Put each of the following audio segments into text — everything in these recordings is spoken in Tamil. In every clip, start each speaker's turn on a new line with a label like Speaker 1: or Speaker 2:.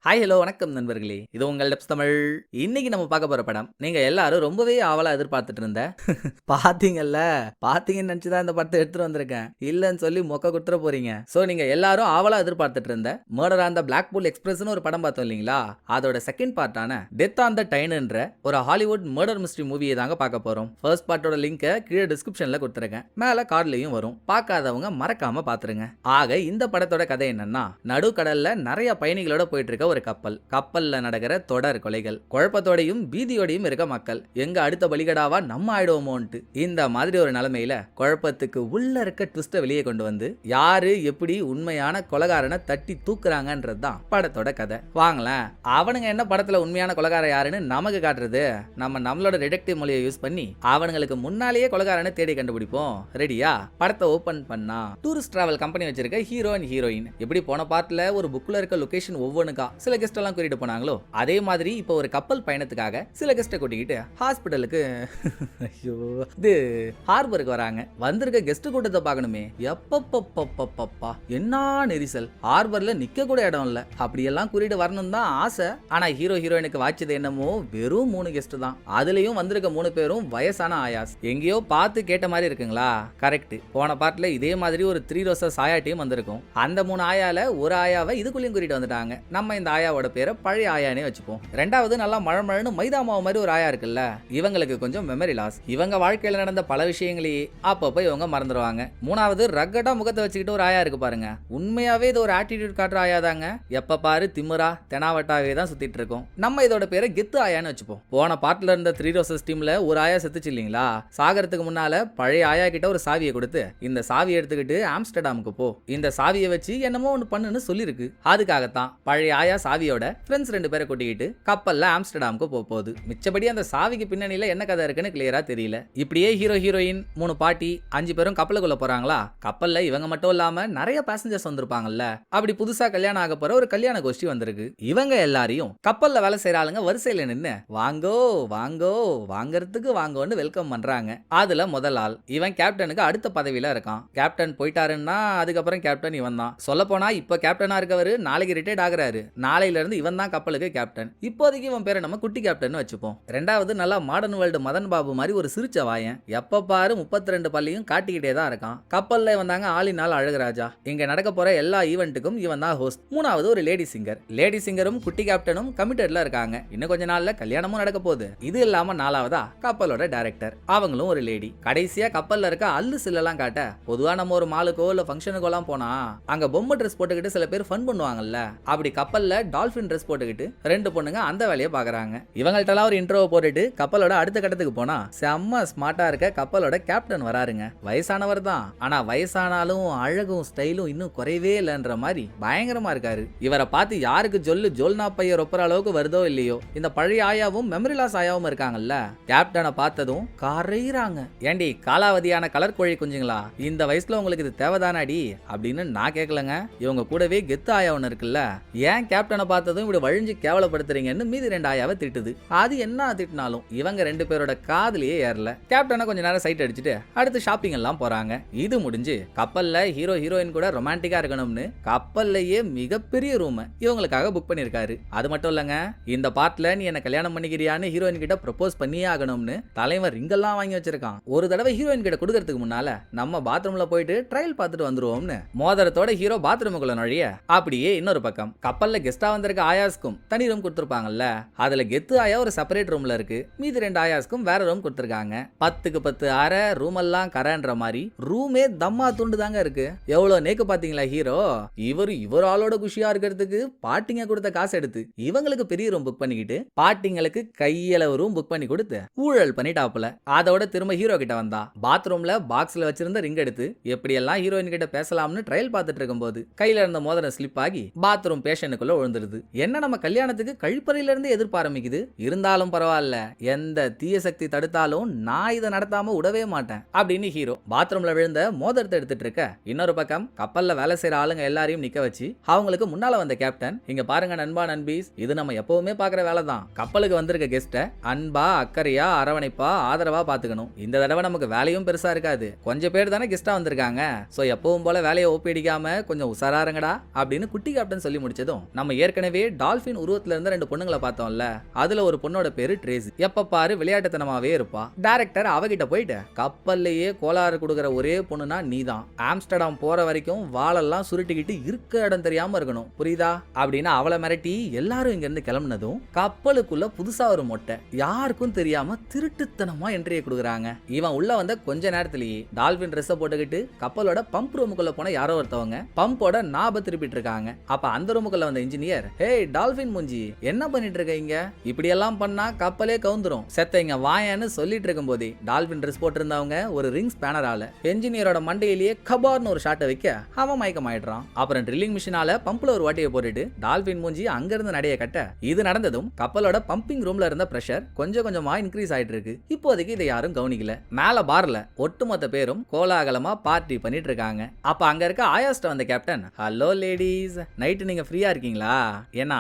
Speaker 1: ஹாய் ஹலோ வணக்கம் நண்பர்களே. இது உங்கள் டெப்ஸ் தமிழ். இன்னைக்கு நம்ம பார்க்க போற படம் நீங்க எல்லாரும் ரொம்பவே ஆவலா எதிர்பார்த்துட்டு இருந்த பாத்தீங்கல்ல, பாத்தீங்கன்னு நினைச்சு தான் இந்த படத்தை எடுத்துட்டு வந்திருக்கேன். இல்லன்னு சொல்லி மொக்க குடுத்துற போறீங்க. சோ நீங்க எல்லாரும் ஆவலா எதிர்பார்த்துட்டு இருந்த murder on the Blackpool எக்ஸ்பிரஸ்னு ஒரு படம் பார்த்தோம் இல்லீங்களா? அதோட செகண்ட் பார்ட்டான டெத் ஆன் த டைன்ன்ற ஒரு ஹாலிவுட் மர்டர் மிஸ்ட்ரி மூவியை தாங்க பார்க்க போறோம். ஃபர்ஸ்ட் பார்ட்டோட லிங்கை கீழே டிஸ்கிரிப்ஷன்ல கொடுத்துருக்கேன். மேல கார்ட்லயும் வரும். பார்க்காதவங்க மறக்காம பாத்துருங்க. ஆக இந்த படத்தோட கதை என்னன்னா, நடுக்கடல்ல நிறைய பயணிகளோட போயிட்டு இருக்க ஒரு கப்பல்ல நடக்கிற தொடர் கொலைகள், குழப்பத்தோடையும் பீதியோடையும் இருக்க மக்கள். எங்க அடுத்த பலிகடாவா நம்ம ஆயிடுவோமோன்ட்டு இந்த மாதிரி ஒரு நிலைமையில குழப்பத்துக்கு உள்ள இருக்க ட்விஸ்ட வெளியே கொண்டு வந்து யாரு எப்படி உண்மையான கொலகாரனை தட்டி தூக்குறாங்கன்றதுதான் படத்தோட கதை. வாங்களேன், அவனுங்க என்ன படத்துல உண்மையான கொலகாரன் யாருன்னு நமக்கு காட்டுறது, நம்மளோட டிடெக்டிவ் மொழியை யூஸ் பண்ணி அவனுங்களுக்கு முன்னாலேயே கொலகாரனை தேடி கண்டுபிடிப்போம். ரெடியா? படத்தை ஓபன் பண்ணா டூரிஸ்ட் டிராவல் கம்பெனி வச்சிருக்க ஹீரோ அண்ட் ஹீரோயின் எப்படி போன பார்ட்ல ஒரு புக்ல இருக்க லொகேஷன் ஒவ்வொன்றுக்கா சில கெஸ்ட் எல்லாம் கூட்டிட்டு போனாங்களோ, அதே மாதிரி இப்போ ஒரு கப்பல் பயணத்துக்காக சில கெஸ்ட்டை கூட்டிக்கிட்டு ஹாஸ்பிட்டலுக்கு ஐயோ இது ஹார்பருக்கு வராங்க. வந்திருக்க கெஸ்ட் கூட்டத்தை பார்க்கணுமே, எப்பப்பப்பப்பப்பா என்ன நெரிசல். ஹார்பர்ல நிக்க கூட இடம் இல்ல. அப்படியெல்லாம் கூட்டிட்டு வரணும் தான் ஆசை. ஆனா ஹீரோ ஹீரோயினுக்கு வாச்சது என்னமோ வெறும் 3 கெஸ்ட் தான். அதுலயும் வந்திருக்க 3 பேரும் வயசான ஆயாஸ். எங்கேயோ பார்த்து கேட்ட மாதிரி இருக்குங்களா? கரெக்ட். போன பார்ட்ல இதே மாதிரி ஒரு 3 ரோசஸ் ஆயா டீம் வந்திருக்கும். அந்த 3 ஆயால ஒரு ஆயாவை இதுக்குள்ளேயும் கூட்டிட்டு வந்துட்டாங்க. நம்ம இந்த ஆயாவோட பேரை பழைய ஆயானே வச்சுப்போம். ரெண்டாவது நல்லா மழமழன்னு மைதா மாவு மாதிரி ஒரு ஆயா இருக்குல்ல, இவங்களுக்கு கொஞ்சம் மெமரி லாஸ். இவங்க வாழ்க்கையில நடந்த பல விஷயங்களையே அப்பப்போ இவங்க மறந்துடுவாங்க. மூணாவது ரக்கட்டா முகத்தை வச்சுக்கிட்டு ஒரு ஆயா இருக்கு பாருங்க. உண்மையாவே இது ஒரு ஆட்டிடியூட் காட்டுற ஆயா தாங்க. எப்ப பாரு திமுறா தெனாவட்டாவே தான் சுத்திட்டு இருக்கோம். நம்ம இதோட பேரை கெத்து ஆயான்னு வச்சுப்போம். போன பார்ட்ல இருந்த 3 ரோசஸ் டீம்ல ஒரு ஆயா செத்துச்சு இல்லீங்களா? சாகரத்துக்கு முன்னால பழைய ஆயா கிட்ட ஒரு சாவியை கொடுத்து, இந்த சாவியை எடுத்துக்கிட்டு ஆம்ஸ்டர்டாமுக்கு போ, இந்த சாவியை வச்சு என்னமோ ஒன்று பண்ணுன்னு சொல்லிருக்கு. அதுக்காகத்தான் பழைய ஆயா சாவியோட ஃப்ரெண்ட்ஸ் 2 பேரை கூட்டிக்கிட்டு கப்பல்ல ஆம்ஸ்டர்டாமுக்கு போகுது. மிச்சபடி அந்த சாவிக்கு பின்னணியில என்ன கதை இருக்குன்னு கிளியரா தெரியல. இப்படியே ஹீரோ ஹீரோயின் 3 பாட்டி 5 பேரும் கப்பலுக்குள்ள போறாங்களா? கப்பல்ல இவங்க மட்டும் இல்லாம நிறைய பேசஞ்சர்ஸ் வந்திருப்பாங்கல்ல. அப்படி புதுசா கல்யாணம் ஆக போற ஒரு கல்யாண கோஷ்டி வந்திருக்கு. இவங்க எல்லாரையும் கப்பல்ல வேலை செய்யற ஆளுங்க வரிசையில நின்னு வாங்கோ வாங்கோ வாங்கறதுக்கு வாங்கோன்னு வெல்கம் பண்றாங்க. அதுல முதல் ஆள் இவன் கேப்டனுக்கு அடுத்த பதவியில இருக்கான். கேப்டன் போயிட்டாருன்னா அதுக்கப்புறம் கேப்டன் இவன் தான். சொல்ல போனா இப்ப கேப்டனா இருக்கவரு நாளைக்கு ரிட்டையர்ட் ஆகுறாரு. நாளையில இருந்து இவன் தான் கப்பலுக்கு கேப்டன். இப்போதைக்கு இவன் பேரை நம்ம குட்டி கேப்டன் வச்சுப்போம். ரெண்டாவது நல்லா மாடர்ன் வேர்ல்டு மதன் பாபு மாதிரி ஒரு சிரிச்ச வாயன். எப்ப பாரு 32 பள்ளியும் காட்டிக்கிட்டே தான் இருக்கான். கப்பல்ல வந்தாங்க ஆளினால் அழகுராஜா. இங்க நடக்க போற எல்லா ஈவென்ட்டுக்கும் இவன் தான் ஹோஸ்ட். மூணாவது ஒரு லேடி சிங்கர். லேடி சிங்கரும் குட்டி கேப்டனும் கமிட்டட்ல இருக்காங்க. இன்னும் கொஞ்ச நாள்ல கல்யாணமும் நடக்க போகுது. இது இல்லாம நாலாவதா கப்பலோட டைரக்டர், அவங்களும் ஒரு லேடி. கடைசியா கப்பல்ல இருக்க அல்லு சில்லெல்லாம் காட்ட, பொதுவா நம்ம ஒரு மாலுக்கோ இல்ல ஃபங்க்ஷனுக்கோ எல்லாம் போனா அங்க பொம்மை ட்ரெஸ் போட்டுக்கிட்டு சில பேர் ஃபன் பண்ணுவாங்கல்ல. அப்படி கப்பல்ல டால்பின் ட்ரெஸ் போட்டுக்கிட்டு 2 பொண்ணுங்க அந்த வேலையை பாக்குறாங்க. இவங்கள்ட்ட ஒரு இன்ட்ரோவை போட்டுட்டு கப்பலோட அடுத்த கட்டத்துக்கு போனா செம்ம ஸ்மார்ட்டா இருக்க கப்பலோட கேப்டன் வராருங்க. வயசானவர் தான், ஆனா வயசானாலும் அழகும் ஸ்டைலும் இன்னும் குறையவே இல்லைன்ற மாதிரி பயங்கரமா இருக்காரு. இவரை பார்த்து யாருக்கு ஜோல்னா பையர் ஒப்புற அளவுக்கு வருதோ இல்லையோ, இந்த பழைய ஆயாவும் மெமரி லாஸ் ஆயாவும் இருக்காங்கல்ல, கேப்டனை பார்த்ததும் கரையிறாங்க. ஏண்டி காலாவதியான கலர் கோழி குஞ்சுங்களா, இந்த வயசுல உங்களுக்கு இது தேவைதானாடி அப்படின்னு நான் கேட்கலங்க. இவங்க கூடவே கெத்து ஆயா ஒன்று இருக்குல்ல, ஏன் கேப்டனை பார்த்ததும் இப்படி வழிஞ்சு கேவலப்படுத்துறீங்கன்னு மீதி 2 ஆயாவை திட்டுது. அது என்ன திட்டினாலும் இவங்க 2 பேரோட காதுலயே ஏறல. கேப்டனை கொஞ்ச நேரம் சைட் அடிச்சுட்டு அடுத்து ஷாப்பிங் எல்லாம் போறாங்க. இது முடிஞ்சு கப்பல்ல ஹீரோ ஹீரோயின் கூட ரொமான்டிக்கா இருக்கணும்னு கப்பல்லையே மிகப்பெரிய ரூம் இவங்களுக்காக புக் பண்ணிருக்காரு. அது மட்டும் இல்லங்க, இந்த பார்ட்ல நீ என்ன கல்யாணம் பண்ணிக்கிறியான்னு ஹீரோயின் கிட்ட ப்ரப்போஸ் பண்ணியே ஆகணும்னு தலைவர் ரிங்கெல்லாம் வாங்கி வச்சிருக்கான். ஒரு தடவை ஹீரோயின் கிட்ட கொடுக்கறதுக்கு முன்னால நம்ம பாத்ரூம்ல போயிட்டு ட்ரையல் பார்த்துட்டு வந்துருவோம்னு மோதிரத்தோட ஹீரோ பாத்ரூமுக்குள்ள நுழைய, அப்படியே இன்னொரு பக்கம் கப்பல்ல கெஸ்டா வந்திருக்க ஆயாஸ்க்கும் தனி ரூம் கொடுத்துருப்பாங்கல்ல, அதுல கெத்து ஆயா ஒரு செப்பரேட் ரூம்ல இருக்கு. மீதி 2 ஆயாஸ்க்கும் வேற ரூம் கொடுத்துருக்காங்க. 10க்கு 10 அறை ரூம் எல்லாம் கரன்ற மாதிரி ரூமே தம்மா துண்டு தாங்க இருக்கு. எவ்வளவு நேக்கு பாத்தீங்களா ஹீரோ. இவர் ஆளோட குஷியா இருக்கிறதுக்கு பாட்டிங்க கொடுத்த காசு எடுத்து இவங்களுக்கு பெரிய ரூம் புக் பண்ணிக்கிட்டு பாட்டிங்களுக்கு கையளவு ரூம் புக் பண்ணி கொடுத்து ஊழல் பண்ணிட்டாப்புல. அதோட திரும்ப ஹீரோ கிட்ட வந்தா பாத்ரூம்ல பாக்ஸ்ல வச்சிருந்த ரிங் எடுத்து எப்படி எல்லாம் ஹீரோயின் கிட்ட பேசலாம்னு ட்ரையல் பார்த்துட்டு இருக்கும்போது கையில இருந்த மோதிரம் ஸ்லிப் ஆகி பாத்ரூம் பேஷனுக்குள்ள விழுந்துருது. என்ன நம்ம கல்யாணத்துக்கு கழிப்பறையில இருந்து எதிர்ப்பு ஆரம்பிக்குது. இருந்தாலும் பரவாயில்ல, எந்த தீய சக்தி தடுத்தாலும் நான் இதை நடத்தாம விடவே மாட்டேன் அப்படின்னு ஹீரோ பாத்ரூம்ல விழுந்த மோதிரத்தை எடுத்துட்டு இருக்க, இன்னொரு பக்கம் கப்பல்ல வேலை செய்யற ஆளுங்க எல்லாரையும் நிக்க வச்சு அவங்களுக்கு முன்னால வந்த கேப்டன், இங்க பாருங்க நண்பா நண்பீஸ், இது நம்ம எப்பவுமே பாக்குற வேலை தான். கப்பலுக்கு வந்திருக்க கெஸ்ட அன்பா அக்கறையா அரவணைப்பா ஆதரவா பாத்துக்கணும். இந்த தடவை நமக்கு வேலையும் பெருசா இருக்காது, கொஞ்சம் பேர் தானே கெஸ்டா வந்திருக்காங்க, சோ எப்பவும் போல வேலையை ஓப்பிடிக்காம கொஞ்சம் உசாராருங்கடா அப்படின்னு குட்டி கேப்டன் சொல்லி முடிச்சதும் நம்ம நம்ம ஏற்கனவே டால்பின் உருவத்துல இருந்த 2 பொண்ணுங்களை பார்த்தோம்ல, அதுல ஒரு பொண்ணோட பேரு ட்ரேசி. எப்ப பாரு விளையாட்டுத்தனமாவே இருப்பா. டைரக்டர் அவகிட்ட போயிட்டு, கப்பல்லையே கோளாறு கொடுக்கற ஒரே பொண்ணுனா நீதான். ஆம்ஸ்டர்டாம் போற வரைக்கும் வாளெல்லாம் சுருட்டிக்கிட்டு இருக்க இடம் தெரியாம இருக்கணும், புரியுதா அப்படின்னு அவளை மிரட்டி எல்லாரும் இங்க இருந்து கிளம்புனதும் கப்பலுக்குள்ள புதுசா ஒரு மொட்டை யாருக்கும் தெரியாம திருட்டுத்தனமா என்ட்ரியை கொடுக்குறாங்க. இவன் உள்ள வந்த கொஞ்ச நேரத்திலேயே டால்பின் ட்ரெஸ் போட்டுக்கிட்டு கப்பலோட பம்ப் ரூமுக்குள்ள போன யாரோ ஒருத்தவங்க பம்போட நாப திருப்பிட்டு இருக்காங்க. அப்ப அந்த ரூமுக்குள்ள வந்த இன்ஜினியர், ஹே டால்பின் மூஞ்சி என்ன பண்ணிட்டு இருக்கீங்க, இப்படி எல்லாம் பண்ணா கப்பலே கவுந்துரும், செத்தங்க வாயான்னு சொல்லிட்டு இருக்கும் போதே டால்பின் ட்ரெஸ் போட்டு இருந்தவங்க ஒரு ரிங் ஸ்பேனரால என்ஜினியரோட மண்டையிலேயே கபார்னு ஒரு ஷாட்டை வைக்க அவன் மயக்கம் ஆயிடுறான். அப்புறம் ட்ரில்லிங் மிஷினால பம்ப்ல ஒரு வாட்டியை போட்டுட்டு டால்பின் மூஞ்சி அங்க இருந்து நடைய கட்ட, இது நடந்ததும் கப்பலோட பம்பிங் ரூம்ல இருந்த பிரஷர் கொஞ்சம் கொஞ்சமா இன்க்ரீஸ் ஆயிட்டு இருக்கு. இப்போதைக்கு இதை யாரும் கவனிக்கல. மேல பார்ல ஒட்டுமொத்த பேரும் கோலாகலமா பார்ட்டி பண்ணிட்டு இருக்காங்க. அப்ப அங்க இருக்க ஆயாஸ்ட வந்த கேப்டன், ஹலோ லேடிஸ், நைட்டு நீங்க ஃப்ரீயா இருக்கீங்களா? ஏன்னா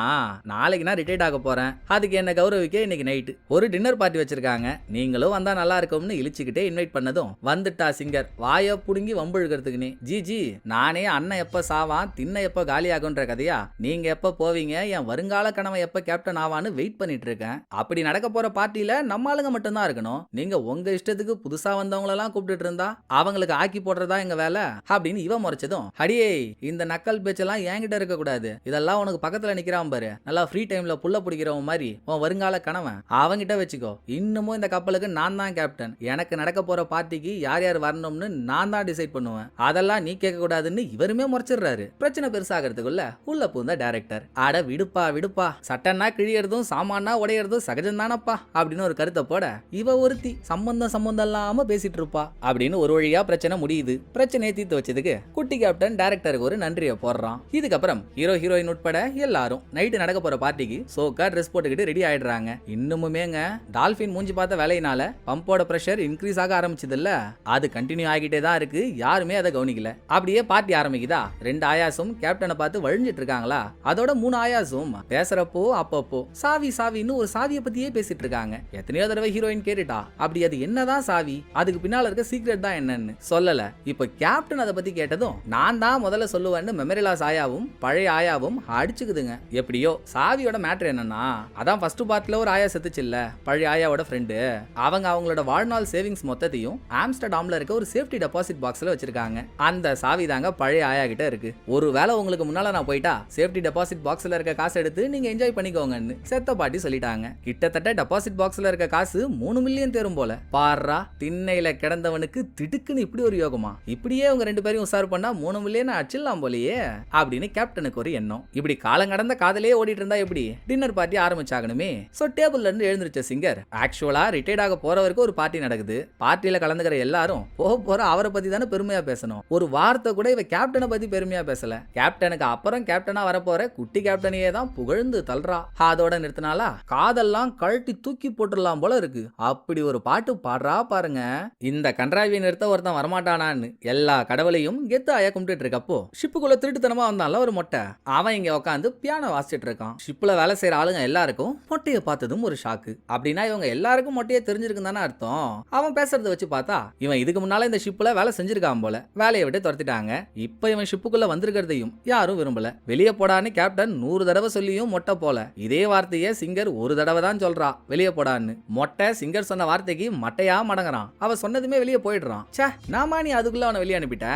Speaker 1: நாளைக்கு நான் ரிட்டையர்ட் ஆக போறேன், அதுக்கு என்ன கௌரவிக்க இன்னைக்கு நைட்டு ஒரு டின்னர் பார்ட்டி வச்சிருக்காங்க, நீங்களும் வந்தா நல்லா இருக்கும்னு இழிச்சுக்கிட்டே இன்வைட் பண்ணதும் வந்துட்டா சிங்கர் வாய புடுங்கி வம்புழுக்கிறதுக்குனே. ஜி நானே அண்ணன் எப்ப சாவான் தின்ன எப்ப காலியாகுன்ற கதையா, நீங்க எப்ப போவீங்க, என் வருங்கால கனவை எப்ப கேப்டன் ஆவான்னு வெயிட் பண்ணிட்டு இருக்கேன். அப்படி நடக்க போற பார்ட்டியில நம்ம ஆளுங்க மட்டும்தான் இருக்கணும், நீங்க உங்க இஷ்டத்துக்கு புதுசா வந்தவங்களெல்லாம் கூப்பிட்டு இருந்தா அவங்களுக்கு ஆக்கி போடுறதா எங்க வேலை அப்படின்னு இவன் முறைச்சதும், அடியே இந்த நக்கல் பேச்செல்லாம் என்கிட்ட இருக்க கூடாது, இதெல்லாம் உனக்கு பக்கத்துல நிக்கிறான் பாரு, நல்லா ஃப்ரீ டைம்ல புள்ள பிடிக்கிறவன் மாதிரி உன் வருங்கால கனவன் அவங்கிட்ட வச்சுக்கோ, இன்னமும் இந்த கப்பலுக்கு நான் தான் கேப்டன், எனக்கு நடக்க போற பார்ட்டிக்கு யார் யார் வரணும்னு நான் தான் டிசைட் பண்ணுவேன், அதெல்லாம் நீ கேட்க கூடாதுன்னு இவருமே முறைச்சிடுறாரு. பிரச்சனை பெருசாகிறதுக்குள்ள உள்ள பூந்த டைரக்டர், அட விடுப்பா சட்டன்னா கிழியறதும் சாமானா உடையறதும் சகஜம் தானப்பா அப்படின்னு ஒரு கருத்தை போட, இவ ஒருத்தி சம்பந்தம் இல்லாம பேசிட்டு இருப்பா அப்படின்னு ஒரு வழியா பிரச்சனை முடியுது. பிரச்சனையை தீர்த்து வச்சதுக்கு குட்டி கேப்டன் டைரக்டருக்கு ஒரு நன்றியை போடுறான். இதுக்கப்புறம் ஹீரோ ஹீரோயின் உட்பட எல்லாரும் நைட்டு நடக்க போற பார்ட்டிக்கு சோக்கா ட்ரெஸ் போட்டுக்கிட்டு ரெடி ஆயிடுறாங்க. இன்னுமுமேங்க டால்பின் மூஞ்சி பார்த்த வேலையினால பம்போட பிரஷர் இன்க்ரீஸ் ஆக ஆரம்பிச்சது இல்ல, அது கண்டினியூ ஆகிட்டே தான் இருக்கு, யாருமே அதை கவனிக்கல. அப்படியே பார்ட்டி ஆரம்பிக்குதா, 2 ஆயாசும் கேப்டனை பார்த்து வழிஞ்சிட்டு இருக்காங்களா, அதோட 3 ஆயாசும் பேசுறப்போ அப்பப்போ சாவின்னு ஒரு சாவியை பத்தியே பேசிட்டு இருக்காங்க. எத்தனையோ தடவை ஹீரோயின் கேட்டுட்டா, அப்படி அது என்னதான் சாவி, அதுக்கு பின்னால இருக்க சீக்ரெட் தான் என்னன்னு சொல்லல. இப்ப கேப்டன் அதை பத்தி கேட்டதும் நான் தான் முதல்ல சொல்லுவேன்னு மெமரி லாஸ் ஆயாவும் பழைய ஆயாவும் அடிச்சுக்குதுங்க. எப்படியோ சாவியோட மேட்டர் என்னன்னா, அதான் ஃபர்ஸ்ட் பார்ட்ல ஒரு ஆயா செத்துச்சு இல்ல, பழைய ஆயாவோட ஃப்ரெண்டு, அவங்களோட வாழ்நாள் சேவிங்ஸ் மொத்தத்தையும் ஆம்ஸ்டர்டாம்ல இருக்க ஒரு சேஃப்டி டெபாசிட் பாக்ஸ்ல வச்சிருக்காங்க. அந்த சாவி தாங்க பழைய ஆயா கிட்ட இருக்கு. ஒருவேளை உங்களுக்கு முன்னால நான் போயிட்டா சேஃப்டி டெபாசிட் பாக்ஸ்ல இருக்க காசு எடுத்து நீங்க என்ஜாய் பண்ணிக்கோங்கன்னு செத்த பாட்டி சொல்லிட்டாங்க. கிட்டத்தட்ட டெபாசிட் பாக்ஸ்ல இருக்க காசு 3 மில்லியன் தேரும் போல. பாரா திண்ணையில கிடந்தவனுக்கு திடுக்குன்னு இப்படி ஒரு யோகமா, இப்படியே உங்க 2 பேரையும் உசார் பண்ணா 3 மில்லியன் அடிச்சிடலாம் போலயே அப்படின்னு கேப்டனுக்கு ஒரு எண்ணம். இப்படி காலம் கடந்த காதலே ஓடிட்டு இருந்தா எப்படி டின்னர் பார்ட்டி ஆரம்பிச்சாகணுமே. சோ டேபிள்ல இருந்து எழுந்திருச்ச சிங்கர், ஆக்சுவலா ரிட்டையர்ட் ஆக போறவருக்கு ஒரு பார்ட்டி நடக்குது, பார்ட்டியில கலந்துக்கிற எல்லாரும் போற அவரை பத்தி தானே பெருமையா பேசணும், ஒரு வார்த்தை கூட இவ கேப்டனை பத்தி பெருமையா பேசல. கேப்டனுக்கு அப்புறம் கேப்டனா வரப்போற குட்டி கேப்டனையே தான் புகழ்ந்து தள்ளுறா. அதோட நிறுத்தினாலா காதெல்லாம் கழட்டி தூக்கி போட்டுடலாம் போல இருக்கு, அப்படி ஒரு பாட்டு பாடுறா பாருங்க. இந்த கன்றாவியை நிறுத்த ஒருத்தன் வரமாட்டானான்னு எல்லா கடவுளையும் கெத்து ஆயா கும்பிட்டு இருக்கப்போ ஷிப்புக்குள்ள திருட்டுத்தனமா வந்தான்ல ஒரு மொட்டை, அவன் இங்க உட்காந்து பியானோ வாசிச்சுட்டு இருக்கான். ஷிப்ல வேலை செய்யற ஆளுங்க எல்லாருக்கும் மொட்டையை பார்த்ததும் ஒரு ஷாக்கு. அப்படின்னா இவங்க எல்லாருக்கும் மொட்டையை தெரிஞ்சிருக்கு தானே அர்த்தம். அவன் பேசுறத வச்சு பார்த்தா இவன் இதுக்கு முன்னால இந்த ஷிப்ல வேலை செஞ்சிருக்கான் போல, வேலையை விட்டு துரத்திட்டாங்க. இப்ப இவன் ஷிப்புக்குள்ள வந்திருக்கிறதையும் யாரும் விரும்பல. வெளியே போடான்னு கேப்டன் 100 தடவை சொல்லியும் மொட்டை போல. இதே வார்த்தையை சிங்கர் ஒரு தடவை தான் சொல்றா, வெளியே போடான்னு. மொட்டை சிங்கர் சொன்ன வார்த்தைக்கு மட்டையா மடங்குறான். அவ சொன்னதுமே வெளியே போயிடுறான். சே நாமா நீ அதுக்குள்ள அவனை வெளியே அனுப்பிட்ட,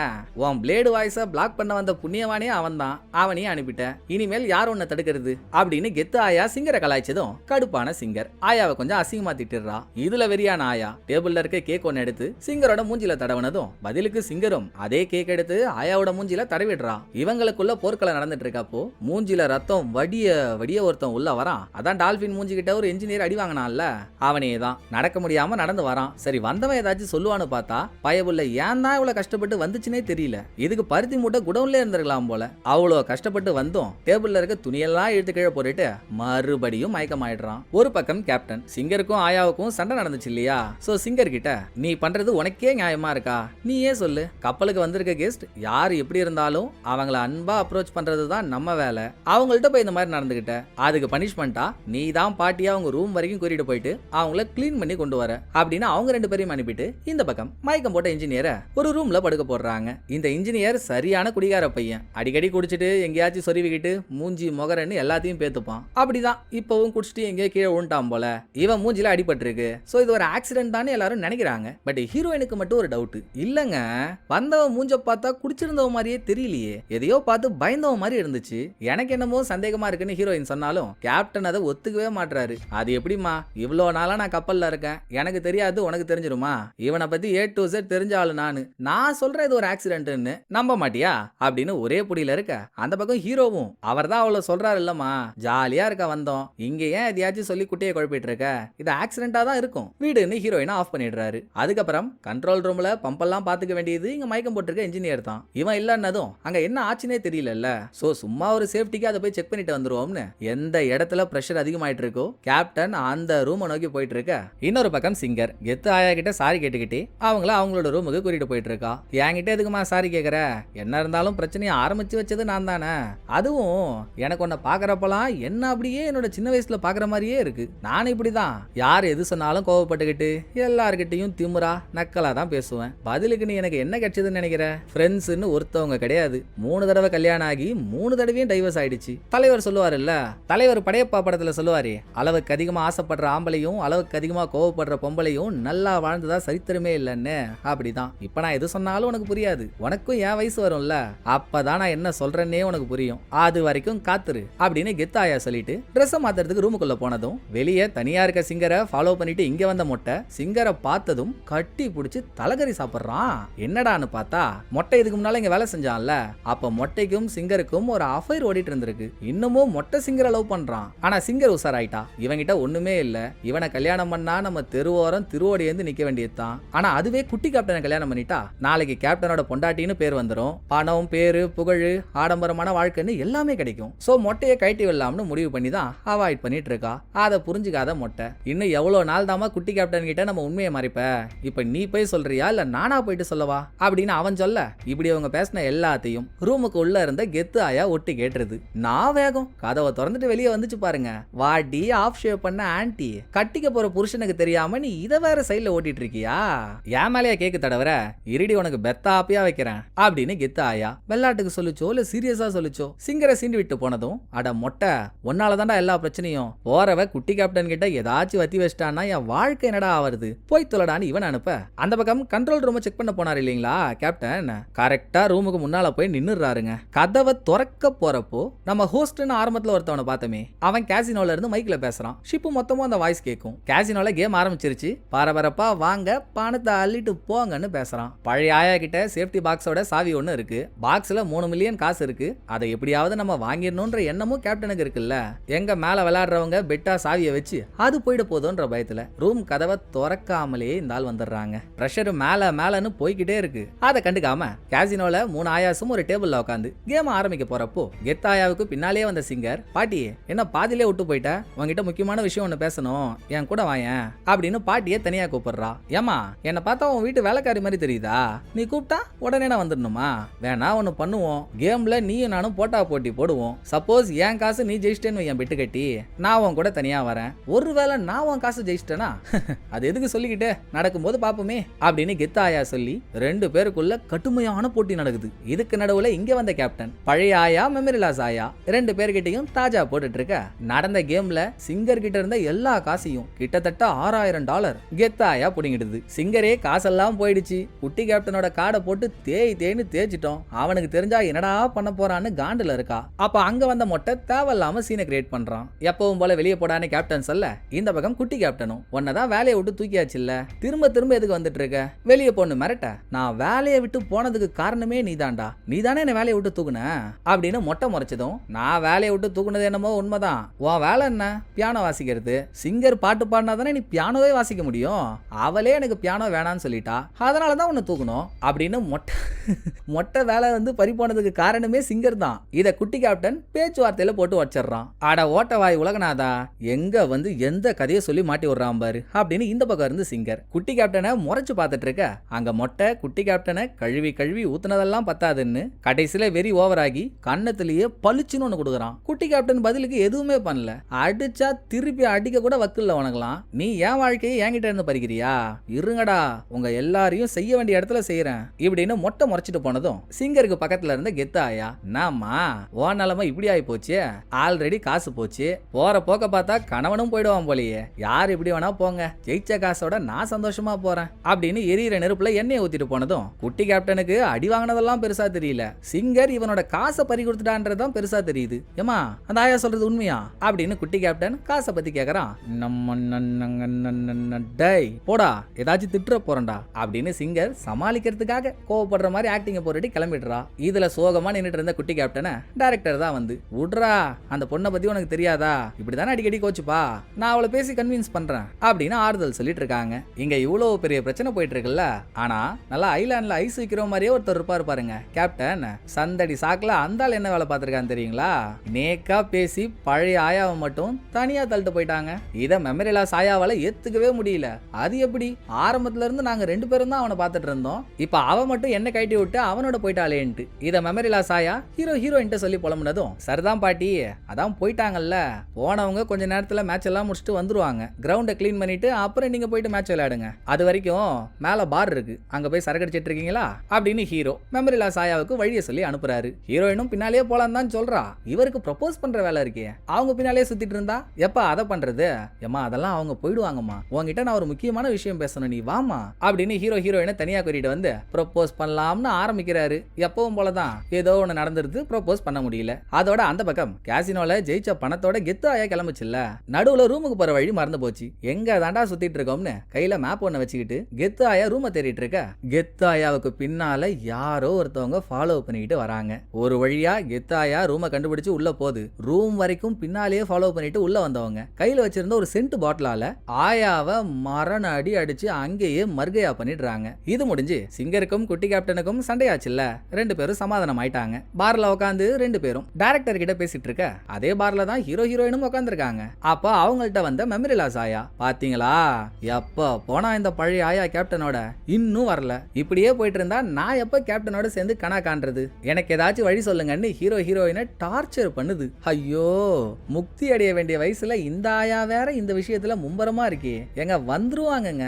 Speaker 1: உன் பிளேடு வாய்ஸ பிளாக் பண்ண வந்த புண்ணியவானே அவன் தான், அவனையும் அனுப்பிட்ட, இனிமேல் யார் உன்னை தடுக்கிறது அப்படின்னு கெத்து ஆயா சிங்கரை கலாய்ச்சதும் கடுப்பான சிங்கர் ஆயாவை கொஞ்சம் அசிங்கமா திட்டிடுறா. இதுல வெறியான ஆயா டேபிள்ல இருக்க கேக் ஒன்னு எடுத்து சிங்கரோட மூஞ்சில தடவனதும் பதிலுக்கு சிங்கரும் அதே கேக் எடுத்து ஆயாவோட மூஞ்சில தடவிடுறா. இவங்களுக்குள்ள போர்க்களம் நடந்துட்டு இருக்கப்போ மூஞ்சில ரத்தம் வடிய ஒருத்தன் உள்ள வரான். அதான் டால்பின் மூஞ்சி கிட்ட ஒரு என்ஜினியர் அடி வாங்கினான்ல, அவனே தான் நடக்க முடியாம நடந்து வரான். சரி வந்தவன் ஏதாச்சும் சொல்லுவான்னு பார்த்தா பயபுள்ள ஏன் தான் இவ்வளவு கஷ்டப்பட்டு வந்துச்சுன்னே தெரியல, இதுக்கு பருத்தி மூட்டை குடவுன்ல இருந்திருக்கலாம் போல. அவ்வளோ கஷ்டப்பட்டு வந்தோம் டேபிள்ல இருக்க துணியெல்லாம் இழுத்து கீழே போட்டுட்டு மறுபடியும் மயக்கமாயிடுறான். ஒரு பக்கம் கேப்டன் சிங்கருக்கும் ஆயாவுக்கும் சண்டை நடந்துச்சு இல்லையா, சோ சிங்கர் கிட்ட நீ பண்றது உனக்கே நியாயமா இருக்கா, நீ ஏன் சொல்லு, கப்பலுக்கு வந்திருக்க கெஸ்ட் யாரு எப்படி இருந்தாலும் அவங்கள அன்பா அப்ரோச் பண்றதுதான் நம்ம வேலை, அவங்கள்ட்ட போய் இந்த மாதிரி நடந்துகிட்ட அதுக்கு பனிஷ்மெண்டா நீ தான் பாட்டியா அவங்க ரூம் வரைக்கும் கூட்டிட்டு போயிட்டு அவங்கள கிளீன் பண்ணி கொண்டு வர அப்படின்னு அவங்க 2 பேரையும் அனுப்பிட்டு இந்த பக்கம் மயக்கம் போட்ட இன்ஜினியரை ஒரு ரூம்ல படுக்க போடுறாங்க. இந்த இன்ஜினியர் சரியான குடிகார பையன், அடிக்கடி குடிச்சிட்டு எங்கேயாச்சும் சொருவிக்கிட்டு மூஞ்சி முகரன்னு எல்லாத்தையும் பேத்துப்பான். அப்படிதான் இப்பவும் குடிச்சிட்டு எங்கேயோ கீழே விழுண்டான் போல. இவன் மூஞ்சில அடிபட்டிருக்கு. சோ இது ஒரு ஆக்சிடென்ட் தானே எல்லாரும் நினைக்கிறாங்க. பட் ஹீரோயினுக்கு மட்டும் ஒரு டவுட். இல்லங்க, வந்தவன் மூஞ்ச பார்த்தா குடிச்சிருந்தவ மாதிரியே தெரியலையே, எதையோ பார்த்து பயந்தவ மாதிரி இருந்துச்சு. எனக்கு என்னமோ சந்தேகமா இருக்குன்னு ஹீரோயின் சொன்னாலும் கேப்டன் அதை ஒத்துக்கவே மாட்டாரு. அது எப்படிமா, இவ்வளோ நாளா நான் கப்பல்ல இருக்கேன், எனக்கு தெரியாது உனக்கு தெரிஞ்சிருமா? இவனை பத்தி A to Z தெரிஞ்ச ஆளு நான் சொல்றேன் இது ஒரு ஆக்சிடென்ட்னு நம்ப மாட்டியா அப்படின்னு ஒரே புடியில இருக்க. அந்த பக்கம் ஹீரோவும் அவர் தான் அவ்வளவு சொல்றாரு இல்லம்மா, ஜாலியா இருக்க வந்தோம், இங்க ஏன் எதையாச்சும் சொல்லி குட்டியை குழப்பிட்டு இருக்க, இது ஆக்சிடென்டா தான் இருக்கும் வீடுன்னு ஹீரோயினை ஆஃப் பண்ணிடுறாரு. அதுக்கப்புறம் கண்ட்ரோல் ரூம்ல பம்பெல்லாம் பாத்துக்க வேண்டியது இங்க மயக்கம் போட்டிருக்க இன்ஜினியர் தான். இவன் இல்லன்னதும் அங்க என்ன ஆச்சுன்னே தெரியல. சோ சும்மா ஒரு சேஃப்டிக்கு அதை போய் செக் பண்ணிட்டு வந்துருவோம்னு எந்த இடத்துல பிரஷர் அதிகமாயிட்டு இருக்கோ கேப்டன் அந்த ரூமை நோக்கி போயிட்டு இருக்க. இன்னொரு பக்கம் சிங்கர் கெத்து ஆயா கிட்ட சாரி கேட்டுக்கிட்டே அவங்கள அவங்களோட ரூமுக்கு கூட்டிட்டு போயிட்டு இருக்கா. என்கிட்ட எதுக்குமா சாரி கேக்குற, என்ன இருந்தாலும் பிரச்சனையை ஆரம்பிச்சு வச்சது நான் தானே, அதுவும் எனக்கு உன்னை பாக்குறப்பெல்லாம் என்ன அப்படியே என்னோட சின்ன வயசுல பாக்குற மாதிரியே இருக்கு. நான் இப்படிதான் யார் எது சொன்னாலும் கோவப்பட்டுக்கிட்டு எல்லார்கிட்டையும் திமுறா நக்கலா தான் பேசுவேன். பதிலுக்கு நீ எனக்கு என்ன கிடைச்சதுன்னு நினைக்கிற? ஃப்ரெண்ட்ஸ்னு ஒருத்தவங்க கிடையாது. 3 தடவை கல்யாணம் ஆகி 3 தடவையும் டைவர்ஸ் ஆயிடுச்சு. தலைவர் சொல்லுவாரு இல்ல, தலைவர் படையப்பா படத்துல சொல்லுவாரு, அளவுக்கு அதிகமா ஆசைப்படுற ஆம்பளையும் அளவுக்கு அதிகமா கோவப்படுற பொம்பளையும் நல்லா வாழ்ந்ததா சரித்திரமே இல்லைன்னு. அப்படிதான் இப்ப நான் எது சொன்னாலும் உனக்கு புரியாது, உனக்கும் என் வயசு வரும்ல, அப்பதான் நான் என்ன சொல்றேன்னே உனக்கு புரியும், அது வரைக்கும் காத்துரு அப்படின்னு கெத்தாயா சொல்லிட்டு ட்ரெஸ் மாத்துறதுக்கு ரூமுக்குள்ள போனதும் வெளியே தனியா இருக்க சிங்கரை ஃபாலோ பண்ணிட்டு இங்க வந்த மொட்டை சிங்கரை பார்த்ததும் கட்டி பிடிச்சி தலகரி சாப்பிடுறான். என்னடான்னு பார்த்தா மொட்டை இதுக்கு முன்னால இங்க வேலை செஞ்சான்ல, அப்ப மொட்டைக்கும் சிங்கருக்கும் ஒரு அஃபைர் ஓடிட்டு இருந்திருக்கு. இன்னமும் மொட்டை சிங்கரை லவ் பண்றான். ஆனா சிங்கர் உசாராயிட்டா, இவங்கிட்ட ஒண்ணுமே இல்ல, இவனை கல்யாணம் பண்ணா நம்ம தெருவோரம் திருவோடியேந்து நிக்க வேண்டியதுதான். ஆனா அதுவே குட்டி கேப்டனை கல்யாணம் பண்ணிட்டா நாளைக்கு கேப்டனோட பொண்டாட்டின்னு பேர் வந்துடும், பணம் பேரு புகழ் ஆடம்பரமான வாழ்க்கைன்னு எல்லாமே கிடைக்கும். சோ மொட்டையை கைட்டி விடலாம்னு முடிவு பண்ணி தான் அவாய்ட் பண்ணிட்டு இருக்கா. அதை புரிஞ்சுக்காத மொட்டை இன்னும் எவ்வளவு நாள் தாமா குட்டி கேப்டன் கிட்ட நம்ம உண்மையை மறைப்ப, இப்ப நீ போய் சொல்றியா இல்ல நானா போயிட்டு சொல்லவா அப்படின்னு அவன் சொல்ல, இப்படி அவங்க பேசின எல்லாத்தையும் ரூமுக்கு உள்ள இருந்த கெத்து ஆயா ஒட்டி கேட்டுருது. நான் வேகம் கதவை திறந்துட்டு வெளியே வந்துச்சு பாருங்க, வாடி ஆஃப் ஷேவ் பண்ண ஆன்டி, கட்டிக்க போற புருஷனுக்கு தெரியாம நீ இதை வேற சைட்ல ஓட்டிட்டு இருக்கியா, ஏன் மேலேயே கேக்கு தடவர, இருடி உனக்கு பெத்த ஆப்பியா வைக்கிறேன் அப்படின்னு கெத்து ஆயா வெள்ளாட்டுக்கு சொல்லுச்சோ இல்ல சீரியஸா சொல்லுச்சோ. சிங்கரை சீண்டி விட்டு போனதும், அட மொட்டை உன்னாலதான்டா எல்லா பிரச்சனையும், போறவ குட்டி கேப்டன் கிட்ட ஏதாச்சும் வத்தி வச்சிட்டான்னா என் வாழ்க்கை என்னடா ஆவறது, போய் தொலைடான்னு இவன் அனுப்ப. அந்த பக்கம் கண்ட்ரோல் ரூமை செக் பண்ண போனார் இல்லீங்களா கேப்டன், கரெக்டா ரூமுக்கு முன்னால போய் நின்னுறாருங்க. கதவை திறக்க போறப்போ நம்ம ஹோஸ்ட்னு ஆரம்பத்துல ஒருத்தவனை பார்த்தமே, அவன் கேசினோல இருந்து மைக்ல பேசுறான். ஷிப்பு மொத்தமும் அந்த வாய்ஸ் கேட்கும். கேசினோல கேம் ஆரம்பிச்சிருச்சு, பரபரப்பா வாங்க பணத்தை அள்ளிட்டு போங்கன்னு பேசுறான். பழைய ஆயா கிட்ட சேஃப்டி பாக்ஸோட சாவி ஒண்ணு இருக்கு, பாக்ஸ்ல 3 மில்லியன் காசு இருக்கு, அதை எப்படியாவது நம்ம வாங்கிடணும்ன்ற எண்ணமும் கேப்டனுக்கு இருக்குல்ல. எங்க மேல விளையாடுறவங்க பெட்டா சாவியை வச்சு அது போயிட போதுன்ற பயத்துல ரூம் கதவை திறக்காமலே இந்த ஆள் வந்துடுறாங்க. பிரஷர் மேல மேலன்னு போய்கிட்டே இருக்கு. அதை கண்டுக்காம கேசினோல 3 ஆயாசும் ஒரு டேபிள்ல உட்காந்து கேம் ஆரம்பிக்க போறப்போ கெத்தாயாவுக்கு பின்னாலே வந்த சிங்கர், பாட்டி என்ன பாதியிலே விட்டு போயிட்ட, உங்ககிட்ட முக்கியமான விஷயம் ஒண்ணு பேசணும், என் கூட வாயேன் அப்படின்னு பாட்டியை தனியா கூப்பிடுறா. ஏமா என்ன பார்த்தா உன் வீட்டு வேலைக்காரி மாதிரி தெரியுதா, நீ கூப்பிட்டா உடனே நான் வந்துடணுமா, வேணா ஒன்னு பண்ணுவோம், கேம்ல நீயும் நானும் போட்டா போட்டி போடுவோம், சப்போஸ் என் காசு நீ ஜெயிச்சிட்டேன்னு என் பெட்டு கட்டி நான் உன் கூட தனியா வரேன், ஒருவேளை நான் உன் காசு ஜெயிச்சிட்டேனா அது எதுக்கு சொல்லிக்கிட்டே, நடக்கும்போது பாப்போமே அப்படின்னு கெத்தாயா சொல்லி 2 பேருக்குள்ள கடுமையான போட்டி நடக்குது. இதுக்கு நடுவுல இங்க வந்த கேப்டன் பழைய ஆயா மெமரிலாஸ் ஆயா 2 பேர்கிட்டையும் தாஜா போட்டுட்டு இருக்க. நடந்த கேம்ல சிங்கர் கிட்ட இருந்த எல்லா காசையும் கிட்டத்தட்ட $6000 கெத்தாயா புடிங்கிடுது. சிங்கரே காசெல்லாம் போயிடுச்சு, குட்டி கேப்டனோட காடை போட்டு தேய்னு தேய்ச்சிட்டோம், அவனுக்கு தெரிஞ்சா என்னடா பண்ண போறான்னு காண்டுல இருக்கா. அப்ப அங்க வந்த மொட்டை தேவையில்லாம சீனை கிரியேட் பண்றான். எப்பவும் போல வெளியே போடான்னு கேப்டன் சொல்ல, இந்த பக்கம் குட்டி கேப்டனும் உன்னதான் வேலையை விட்டு தூக்கியாச்சு இல்ல, திரும்ப திரும்ப எதுக்கு வந்துட்டு இருக்க, வெளியே போன்னு மிரட்ட, நான் வேலையை விட்டு போனதுக்கு காரணமே நீதான்டா, நீதானே என்ன வேலையை விட்டு தூக்குன அப்படின்னு மொட்டை முறைச்சதும், நான் வேலையை விட்டு தூக்குனது என்னமோ உண்மைதான், உன் வேலை என்ன பியானோ வாசிக்கிறது, சிங்கர் பாட்டு பாடினா தானே நீ பியானோவே வாசிக்க முடியும், அவளே எனக்கு பியானோ வேணான்னு சொல்லிட்டா, அதனாலதான் உன்னை தூக்கணும் அப்படின்னு மொட்டை வேலை வந்து பறி போனதுக்கு காரணமே சிங்கர் தான். இத குட்டி கேப்டன் பேச்சுவார்த்தையில போட்டு வச்சிடறான். அட ஓட்டவாய் உலகநாதா, எங்க வந்து எந்த கதையை சொல்லி மாட்டி விடுறான் பாரு அப்படின்னு இந்த பக்கம் இருந்து சிங்கர் குட்டி கேப்டனை முறைச்சு பார்த்துட்டு இருக்க. அங்க மொட்டை குட்டி கேப்டனை கழுவி கழுவி ஊத்துனதெல்லாம் பத்தாதுன்னு கடைசியில வெறி ஓவர் ஆகி கண்ணத்திலேயே பளிச்சுன்னு ஒண்ணு கொடுக்குறான். குட்டி கேப்டன் பதிலுக்கு எதுவுமே பண்ணல, அடிச்சா திருப்பி அடிக்க கூட வக்கில்ல உனக்கலாம், நீ என் வாழ்க்கையை என்கிட்ட இருந்து பறிக்கிறியா, இருங்கடா உங்க எல்லாரையும் செய்ய வேண்டிய இடத்துல செய்யறேன் இப்படின்னு மொட்டை முறைச்சிட்டு போனதும் சிங்கருக்கு பக்கத்துல இருந்த கெத்தாயா, நாமா ஓ அவன் நிலைமை இப்படி ஆகி போச்சு, ஆல்ரெடி காசு போச்சு, போற போக்க பார்த்தா கணவனும் போயிடுவான் போலியே, யார் இப்படி வேணா போங்க, ஜெயிச்ச காசோட நான் சந்தோஷமா போறேன் அப்படின்னு எரியிற நெருப்புல எண்ணெயை ஊத்திட்டு போனதும் குட்டி கேப்டனுக்கு அடி வாங்கினதெல்லாம் பெருசா தெரியல, சிங்கர் இவனோட காசை பறி கொடுத்துட்டான்றதுதான் பெருசா தெரியுது. ஏமா அந்த ஆயா சொல்றது உண்மையா அப்படின்னு குட்டி கேப்டன் காசை பத்தி கேக்குறான். டேய் போடா ஏதாச்சும் திட்டுற போறேன்டா அப்படின்னு சிங்கர் சமாளிக்கிறதுக்காக கோவப்படுற மாதிரி ஆக்டிங்க போட்டுட்டு கிளம்பிடுறா. இதுல சோகமா நின்னுட்டு இருந்த குட்டி கேப்டனை டைரக்டர் தான் வந்து, விட்றா அந்த பொண்ணை பத்தி உனக்கு தெரியாதா, இப்படிதானே அடிக்கடி கோச்சுப்பா, நான் அவளை பேசி கன்வின்ஸ் பண்றேன் அப்படின்னு ஆறுதல் சொல்லிட்டு இருக்காங்க. இங்க இவ்வளவு பெரிய பிரச்சனை போயிட்டு இருக்குல்ல, ஆனா நல்லா ஐலாண்ட்ல ஐஸ் வைக்கிற மாதிரியே ஒருத்தர் இருப்பாரு பாருங்க கேப்டன், சந்தடி சாக்குல அந்த ஆள் என்ன வேலை பார்த்திருக்கான்னு தெரியுங்களா, நேக்கா பேசி பழைய ஆயாவை மட்டும் தனியா தள்ளிட்டு போயிட்டாங்க. இத மெமரி லாஸ் ஆயாவால ஏத்துக்கவே முடியல. அது எப்படி, ஆரம்பத்துல இருந்து நாங்க 2 பேரும் தான் அவனை பார்த்துட்டு இருந்தோம், இப்ப அவ மட்டும் என்ன கட்டி விட்டு அவனோட போயிட்டாளேன்ட்டு இத மெமரி லாஸ் ஆயா ஹீரோயின்ட்ட சொல்லி புலம்புனதும், சரிதான் பாட்டி அதான் போயிட்டாங்கல்ல, போனவங்க கொஞ்ச நேரத்துல மேட்ச் எல்லாம் முடிச்சுட்டு வந்துருவாங்க, கிரவுண்டை கிளீன் பண்ணிட்டு அப்புறம் நீங்க போயிட்டு மேட்ச் விளையாடுங்க, அது வரைக்கும் மேல பார் இருக்கு அங்க போய் சரக்கு அடிச்சிட்டு இருக்கீங்களா அப்படின்னு ஹீரோ மெமரி லாஸ் ஆயாவுக்கு வழியை சொல்லி அனுப்புறாரு. ஹீரோயினும் பின்னாலேயே போலாம் தான் சொல்றா, இவருக்கு ப்ரப்போஸ் பண்ற வேலை இருக்கே, அவங்க பின்னாலேயே சுத்திட்டு இருந்தா எப்ப அதை பண்றது, ஏமா அதெல்லாம் அவங்க போயிடுவாங்கம்மா, உங்ககிட்ட நான் ஒரு முக்கியமான விஷயம் பேசணும் நீ வாமா அப்படின்னு ஹீரோயினை தனியா கூட்டிட்டு வந்து ப்ரப்போஸ் பண்ணலாம்னு ஆரம்பிக்கிறாரு. எப்பவும் போலதான் ஏதோ ஒண்ணு நடந்துருது, ப்ரப்போஸ் பண்ண முடியல. அதோட அந்த பக்கம் கேசினோல ஜெயிச்ச பணத்தோட கெத்து ஆயா கிளம்புச்சுல்ல, நடுவுல ரூமுக்கு போற வழி மறந்து போச்சு, எங்க தாண்டா சுத்திட்டு இருக்கோம்னு கையில மேப் ஒண்ணு வச்சுக்கிட்டு கெத்து ஆயா ரூமை தேடிட்டு இருக்க, கெத்து ஆயாவுக்கு பின்னால யாரோ ஒருத்தவங்க ஃபாலோ பண்ணிக்கிட்டு வராங்க. ஒரு வழியா கெத்து ஆயா ரூமை கண்டுபிடிச்சு உள்ள போகுது. ரூம் வரைக்கும் பின்னாலேயே ஃபாலோ பண்ணிட்டு உள்ள வந்தவங்க கையில வச்சிருந்த ஒரு சென்ட் பாட்டிலால ஆயாவை மரண அடி அடிச்சு அங்கேயே மர்கையா பண்ணிடுறாங்க. இது முடிஞ்சு சிங்கருக்கும் குட்டி கேப்டனுக்கும் சண்டையாச்சுல்ல, 2 பேரும் சமாதானம் ஆயிட்டாங்க. பார்ல உட்காந்து 2 பேரும் டைரக்டர் கிட்ட பேசிட்டு இருக்க, அதே பார்ல தான் ஹீரோயினும் உட்காந்துருக்காங்க. அப்ப அவங்கள்ட்ட வந்த மெமரி லாஸ் ஆயா, பாத்தீங்களா எப்ப போனா இந்த பழைய ஆயா கேப்டனோட இன்னும் வரல, இப்படியே போயிட்டு இருந்தா நான் எப்ப கேப்டனோட சேர்ந்து கணா காண்றது, எனக்கு ஏதாச்சும் வழி சொல்லுங்கன்னு ஹீரோயினை டார்ச்சர் பண்ணுது. ஐயோ முக்தி அடைய வேண்டிய வயசுல இந்த ஆயா வேற இந்த விஷயத்துல மும்பரமா இருக்கே, எங்க வந்துருவாங்கங்க,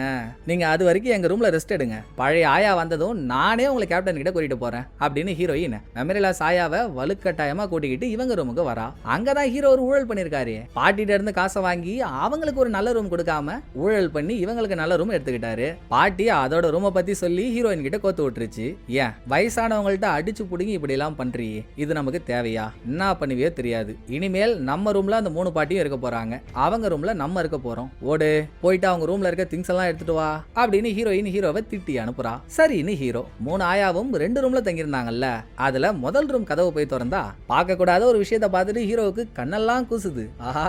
Speaker 1: நீங்க அது வரைக்கும் எங்க ரூம்ல ரெஸ்ட் எடுங்க, பழைய ஆயா வந்ததும் நானே உங்களை கேப்டன் கிட்ட கூட்டிட்டு போறேன் அப்படின்னு ஹீரோயின் மெமரி லாஸ் ஆயாவை வலுக்கட்டாயமா கூட்டிக்கிட்டு இவங்க ரூமுக்கு வரா. அங்கதான் ஹீரோ ஒரு ஊழல் பண்ணிருக்காரு, பாட்டிட்ட இருந்து காசை வாங்கி அவங்களுக்கு ஒரு நல்ல ரூம் கொடுக்காம ஊழல் பண்ணி இவங்களுக்கு நல்ல ரூம் எடுத்துக்கிட்டாரு. பாட்டி அதோட ரூமை பத்தி சொல்லி ஹீரோயின் கிட்ட கோத்து விட்டுருச்சு. ஏன் வயசானவங்கள்ட்ட அடிச்சு புடுங்கி இப்படி எல்லாம் பண்றியே, இது நமக்கு தேவையா, என்ன பண்ணுவியோ தெரியாது, இனிமேல் நம்ம ரூம்ல அந்த 3 பாட்டியும் இருக்க போறாங்க, அவங்க ரூம்ல நம்ம இருக்க போறோம், ஓடு போயிட்டு அவங்க ரூம்ல இருக்க திங்ஸ் எல்லாம் எடுத்துட்டு வா அப்படின்னு ஹீரோயின் ஹீரோவை திட்டி அனுப்புறா. சரின்னு ஹீரோ 3 ஆயாவும் 2 ரூம்ல தங்கியிருந்தாங்கல்ல, அதுல முதல் ரூம் கதவு போய் திறந்தா பார்க்க கூடாத ஒரு விஷயத்தை பார்த்துட்டு ஹீரோவுக்கு கண்ணெல்லாம் கூசுது. ஆஹா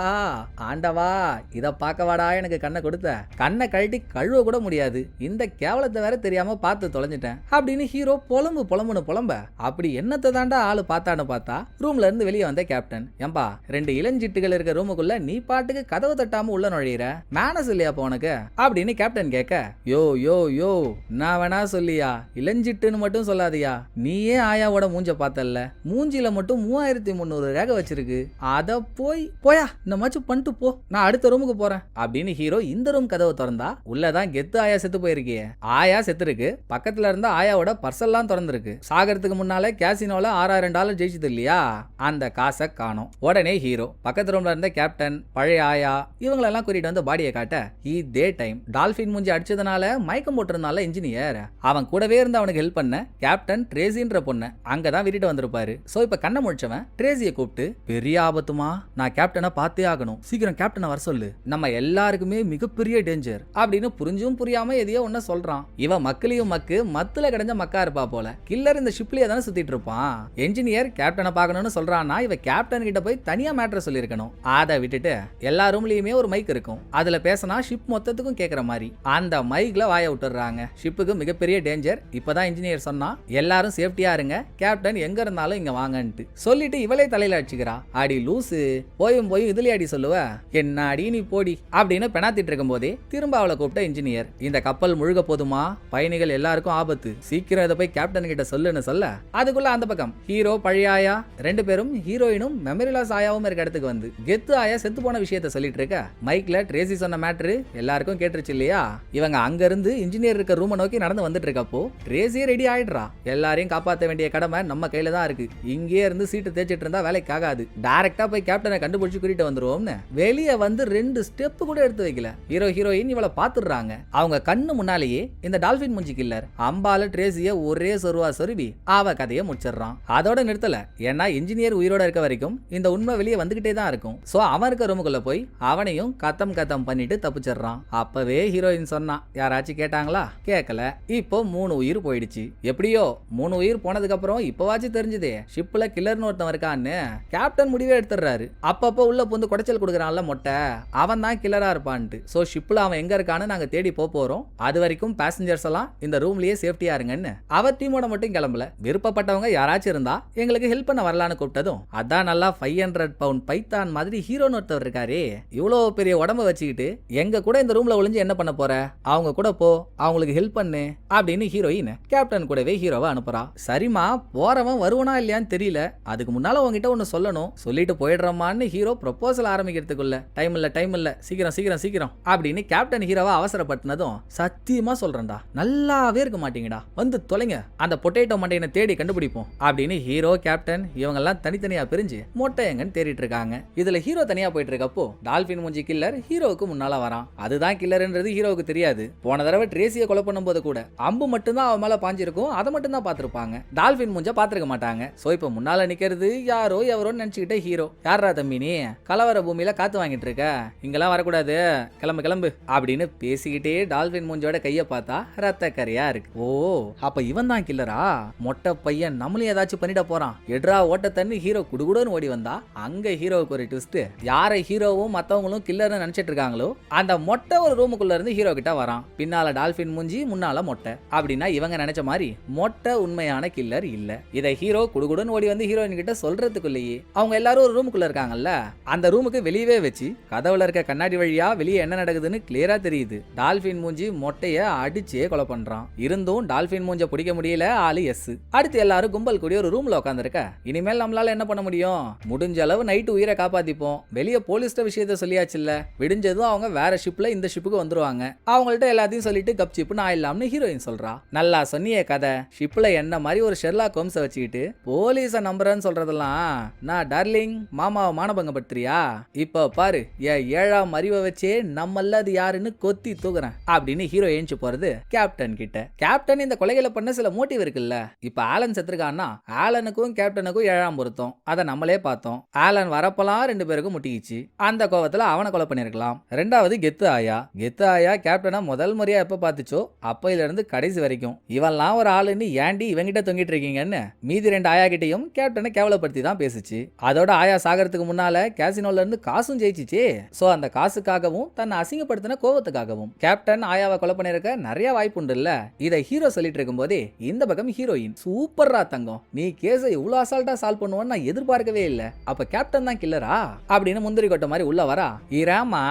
Speaker 1: ஆண்டவா இத பார்க்கவாடா எனக்கு கண்ணை கொடுத்த, கண்ணை கழட்டி கழுவ கூட முடியாது, இந்த கேவலத்தை வேற தெரியாம பார்த்து தொலைஞ்சிட்டேன் அப்படின்னு ஹீரோ புலம்புன்னு புலம்ப, அப்படி என்னத்தை தாண்டா ஆளு பார்த்தான்னு பார்த்தா ரூம்ல இருந்து வெளியே வந்த கேப்டன், ஏம்பா 2 இளஞ்சிட்டுகள் இருக்க ரூமுக்குள்ள நீ பாட்டுக்கு கதவு தட்டாம உள்ள நுழையிற, மேனஸ் இல்லையா உனக்கு அப்படின்னு கேப்டன் கேட்க, யோ யோ யோ நான் வேணா சொல்லியா, இளஞ்சிட்டுன்னு மட்டும் சொல்லாதியா, நீயே ஆயாவோட மூஞ்ச பார்த்தல்ல, மூஞ்சில மட்டும் 3300 ரேகை வச்சிருக்கு, அத போயா இந்த மாச்சு பண்ணிட்டு போ, நான் அடுத்த ரூமுக்கு போறேன் அப்படின்னு ஹீரோ இந்த ரூம் கதவை திறந்தா உள்ளதான் கெத்து ஆயா செத்து போயிருக்கே, ஆயா செத்து இருக்கு, பக்கத்துல இருந்த ஆயாவோட பர்செல்லாம் திறந்திருக்கு, சாகறதுக்கு முன்னால கேசினோல $6000 ஜெயிச்சது இல்லையா, அந்த காசை காணோம். உடனே ஹீரோ பக்கத்து ரூம்ல இருந்த கேப்டன் பழைய ஆயா இவங்களெல்லாம் கூட்டிட்டு வந்து பாடியை காட்ட, இதே டைம் டால்பின் மூஞ்சி அடிச்சதுனால மயக்கம் போட்டிருந்தால இன்ஜினியர், அவன் கூடவே இருந்து அவனுக்கு ஹெல்ப் பண்ண கேப்டன் ட்ரேசின்ற பொண்ணு அங்கதான் விட்டுட்டு வந்திருப்பாரு. சோ இப்ப கண்ணை முடிச்சவன் ட்ரேசியை கூப்பிட்டு, பெரிய ஆபத்துமா, நான் கேப்டனை பார்த்தே ஆகணும், சீக்கிரம் கேப்டனை வர சொல்லு, நம்ம எல்லாருக்குமே மிகப்பெரிய டேஞ்சர் அப்படின்னு புரிஞ்சும் புரியாம எதையோ ஒன்ன சொல்றான். இவன் மக்களையும் மத்துல கிடைஞ்ச மக்கா இருப்பா போல, கில்லர் இந்த ஷிப்லயே தானே சுத்திட்டு இருப்பான். என்ஜினியர் கேப்டனை பார்க்கணும்னு சொல்றான்னா இவ கேப்டன் கிட்ட போய் தனியா மேட்டர் சொல்லிருக்கணும். அதை விட்டுட்டு எல்லா ரூம்லயுமே ஒரு மைக் இருக்கும், அதுல பேசினா ஷிப் மொத்தத்துக்கும் கேட்கற மாதிரி அந்த மைக்ல வாய விட்டுறாங்க. ஷிப்புக்கு மிகப்பெரிய டேஞ்சர், இப்பதான் இன்ஜினியர் சொன்னா எல்லாரும் சேஃப்டியா இருங்க, கேப்டன் எங்க இருந்தாலும் இங்க வாங்கன்ட்டு சொல்லிட்டு இவளே தலையில அடிச்சுக்கிறா. அடி லூசு, போயும் இதுல அடி சொல்லுவ, என்ன அடி நீ போடி அப்படின்னு பெணாத்திட்டு இருக்கும் போதே திரும்ப அவளை கூப்பிட்ட இன்ஜினியர், இந்த கப்பல் முழுக போதுமா, பயணிகள் எல்லாருக்கும் ஆபத்து, சீக்கிரம் இதை போய் கேப்டன் கிட்ட சொல்லுன்னு சொல்ல, அதுக்குள்ள அந்த பக்கம் ஹீரோ பழைய ஆயா 2 பேரும் ஹீரோயினும் மெமரி லாஸ் ஆயாவும் இருக்க இடத்துக்கு வந்து கெத்து ஆயா செத்து போன விஷயத்த சொல்லிட்டு இருக்க, மைக்ல ட்ரேசி சொன்ன மேட்ரு எல்லாருக்கும் கேட்டுருச்சு இல்லையா, இவங்க அங்க இருந்து இன்ஜினியர் இருக்க ரூமை நோக்கி நடந்து வந்துட்டு இருக்கப்போ ட்ரேசியே ரெடி ஆயிடுறா, எல்லாரையும் காப்பாற்ற வேண்டிய கடமை நம்ம கையில தான் இருக்கு, இங்கே இருந்து சீட்டு தேய்ச்சிட்டு இருந்தா வேலைக்கு ஆகாது, டைரக்டா போய் கேப்டனை கண்டுபிடிச்சு கூட்டிட்டு வந்துருவோம்னு வெளியே வந்து 2 ஸ்டெப் கூட எடுத்து வைக்கல. ஹீரோயின் இவளை பாத்துடுறாங்க. அவங்க கண்ணு முன்னாலேயே இந்த டால்பின் மூஞ்சி கில்லர் அம்பால ட்ரேசிய ஒரே சொருவா சொருவி அவ கதையை முடிச்சிடறான். அதோட நிறுத்தல. ஏன்னா இன்ஜினியர் உயிரோட இருக்க வரைக்கும் இந்த உண்மை வெளியே வந்துகிட்டே தான் இருக்கும். சோ அவன் இருக்க ரூமுக்குள்ள போய் அவனையும் கத்தம் பண்ணிட்டு தப்பிச்சிடறான். அப்பவே ஹீரோயின் சொன்னா, யாராச்சும் கேட்டாங்களா? கேட்கல. இப்போ 3 உயிர் போயிடுச்சு. எப்படியோ 3 உயிர் போனதுக்கு அப்புறம் இப்பவாச்சும் தெரிஞ்சதே ஷிப்ல கில்லர்னு ஒருத்தன் இருக்கான்னு கேப்டன் முடிவே எடுத்துறாரு. அப்பப்போ உள்ள புந்து குடைச்சல் கொடுக்குறான்ல மொட்டை, அவன் தான் கில்லரா இருப்பான்ட்டு. சோ ஷிப்ல அவன் எங்க இருக்கான்னு நாங்க தேடி போறோம். அது வரைக்கும் பேசஞ்சர்ஸ் எல்லாம் இந்த ரூம்லயே சேஃப்டியா இருங்கன்னு அவர் டீமோட மட்டும் கிளம்பல. விருப்பப்பட்டவங்க யாராச்சும் இருந்தா எங்களுக்கு ஹெல்ப் பண்ண வரலான்னு கூப்பிட்டதும், அதான் நல்லா 500 பவுண்ட் பைத்தான் மாதிரி ஹீரோன்னு ஒருத்தவர் இருக்காரு, இவ்வளோ பெரிய உடம்ப வச்சுக்கிட்டு எங்க கூட இந்த ரூம்ல ஒளிஞ்சு என்ன பண்ண போற, அவங்க கூட போ, அவங்களுக்கு ஹெல்ப் பண்ணு அப்படின்னு ஹீரோயின் கேப்டன் கூடவே ஹீரோவை அனுப்புறா. சரிமா, போறவன் வருவனா இல்லையான்னு தெரியல, அதுக்கு முன்னால உங்ககிட்ட ஒன்னு சொல்லணும், சொல்லிட்டு போயிடுறமான்னு ஹீரோ ப்ரொபோசல் ஆரம்பிக்கிறதுக்குள்ள டைம் இல்ல சீக்கிரம் அப்படின்னு கேப்டன் ஹீரோவை அவசரப்பட்டுனதும், சத்தியமா சொல்றேன்டா நல்லாவே இருக்க மாட்டீங்கடா, வந்து தொலைங்க, அந்த பொட்டேட்டோ மண்டையனை தேடி கண்டுபிடிப்போம் அப்படின்னு ஹீரோ கேப்டன் இவங்க எல்லாம் தனித்தனியா பிரிஞ்சு மொட்டை எங்கன்னு தேடிட்டு இருக்காங்க. இதுல ஹீரோ தனியா போயிட்டு இருக்கப்போ டால்பின் மூஞ்சி கில்லர் ஹீரோவுக்கு முன்னால வரான். அதுதான் கில்லர்ன்றது ஹீரோவுக்கு தெரியாது. போன தடவை ட்ரேசியை கொலை பண்ணும்போது கூட அம்பு மட்டும்தான் அவன் மேல பாஞ்சிருக்கும், அதை மட்டும் தான் பாத்திருப்பாங்க, டால்பின் மூஞ்ச பாத்திருக்க மாட்டாங்க. சோ இப்ப முன்னால நிக்கிறது யாரோ எவரோன்னு நினைச்சுக்கிட்ட ஹீரோ, யாரா தம்பி நீ கலவர பூமியில காத்து வாங்கிட்டு இருக்க, இங்கெல்லாம் வரக்கூடாது, கிளம்பு அப்படின்னு பேசிக்கிட்டே டால்பின் மூஞ்சோட கைய பார்த்தா ரத்த கரையா இருக்கு. ஓ அப்ப இவன் தான் கில்லரா? மொட்டை பையன் நம்மளும் ஏதாச்சும் பண்ணிட போறான், எட்ரா ஓட்ட தண்ணி ஹீரோ குடுகுடுன்னு ஓடி வந்தா அங்க ஹீரோவுக்கு ஒரு ட்விஸ்ட். யாரை ஹீரோவும் மத்தவங்களும் கில்லர்னு நினைச்சிட்டு இருக்காங்களோ அந்த மொட்டை ஒரு ரூமுக்குள்ள இருந்து ஹீரோ கிட்ட வரான். பின்னால டால்பின் மூஞ்சி, முன்னால மொட்டை. அப்படின்னா இவங்க நினைச்ச மாதிரி மொட்டை உண்மையான கில்லர் இல்ல. இதை ஹீரோ குடுகுடுன்னு ஓடி வந்து ஹீரோயின் கிட்ட சொல்றதுக்குள்ளேயே அவங்க எல்லாரும் ஒரு ரூமுக்குள்ள இருக்காங்கல்ல, அந்த ரூமுக்கு வெளியவே வச்சு கதவுல இருக்க கண்ணாடி வழியா வெளியே என்ன நடக்குதுன்னு கிளியரா தெரியுது. டால்பின் மூஞ்சி மொட்டைய அடிச்சே கொலை பண்றான். இருந்தும் டால்பின் மூஞ்ச பிடிக்க முடியல. ஆளு எஸ். அடுத்து எல்லாரும் கும்பல் கூடி ஒரு ரூம்ல உட்காந்துருக்க. இனிமேல் நம்மளால என்ன பண்ண முடியும்? முடிஞ்ச அளவு நைட்டு உயிரை காப்பாத்திப்போம். வெளியே போலீஸ்ட விஷயத்த சொல்லியாச்சுல்ல, விடிஞ்சதும் அவங்க வேற ஷிப்ல இந்த ஷிப்புக்கு வந்துருவாங்க, அவங்கள்ட்ட எல்லாத்தையும் சொல்லிட்டு கப் சிப்புன்னு ஆயிடலாம்னு ஹீரோயின் சொல்றா. நல்லா சொன்னியே கதை, ஷிப்ல என்ன மாதிரி ஒரு ஷெர்லாக் ஹோம்ஸை வச்சுக்கிட்டு போலீஸ நம்புறேன்னு சொல்றதெல்லாம் நான் டார்லிங் மாமாவை மானபங்கப்படுத்துறியா? இப்ப பாரு என் 7ஆம் அறிவை வச்சே நம்மள அது யாருன்னு கொத்தி தூக்குறேன் அப்படின்னு ஹீரோ ஏஞ்சி போறது கேப்டன் கிட்ட. கேப்டன் இந்த கொலைகளை பண்ண சில மோட்டிவ் இருக்குல்ல. இப்ப ஆலன் செத்துருக்கான்னா ஆலனுக்கும் கேப்டனுக்கும் 7ஆம் பொருத்தம், அதை நம்மளே பார்த்தோம். ஆலன் வரப்பெல்லாம் 2 பேருக்கும் முட்டிக்கிச்சு. அந்த கோவத்துல அவனை கொலை பண்ணிருக்கலாம். 2வது கெத்து ஆயா கேப்டனை முதல் முறையா எப்ப பார்த்துச்சோ அப்பையில இருந்து கடைசி வரைக்கும் இவெல்லாம் ஒரு ஆளுன்னு ஏண்டி இவங்கிட்ட தொங்கிட்டு இருக்கீங்கன்னு மீதி 2 ஆயா கிட்டையும் கேப்டனை கேவலப்படுத்தி தான் பேசுச்சு. அதோட ஆயா சாகறதுக்கு முன்னால கேசினோல இருந்து காசும் ஜெயிச்சிச்சு. சோ அந்த காசுக்காகவும் தன்னை அசிங்கப்படுத்தின கோவத்துக்காகவும் கேப்டன் ஆயாவை கொலை பண்ணிருக்க நிறைய வாய்ப்பு உண்டு இல்ல. இதை ஹீரோ சொல்லிட்டு இருக்கும் போதே இந்த பக்கம் ஹீரோயின், சூப்பர்ரா தங்கம், நீ கேஸை இவ்வளவு அசால்ட்டா சால்வ் பண்ணுவோன்னு நான் எதிர்பார்க்கவே இல்ல, அப்ப கேப்டன் தான் கில்லரா அப்படின்னு முந்திரி கொட்ட மாதிரி உள்ள வரா. ஈராமா,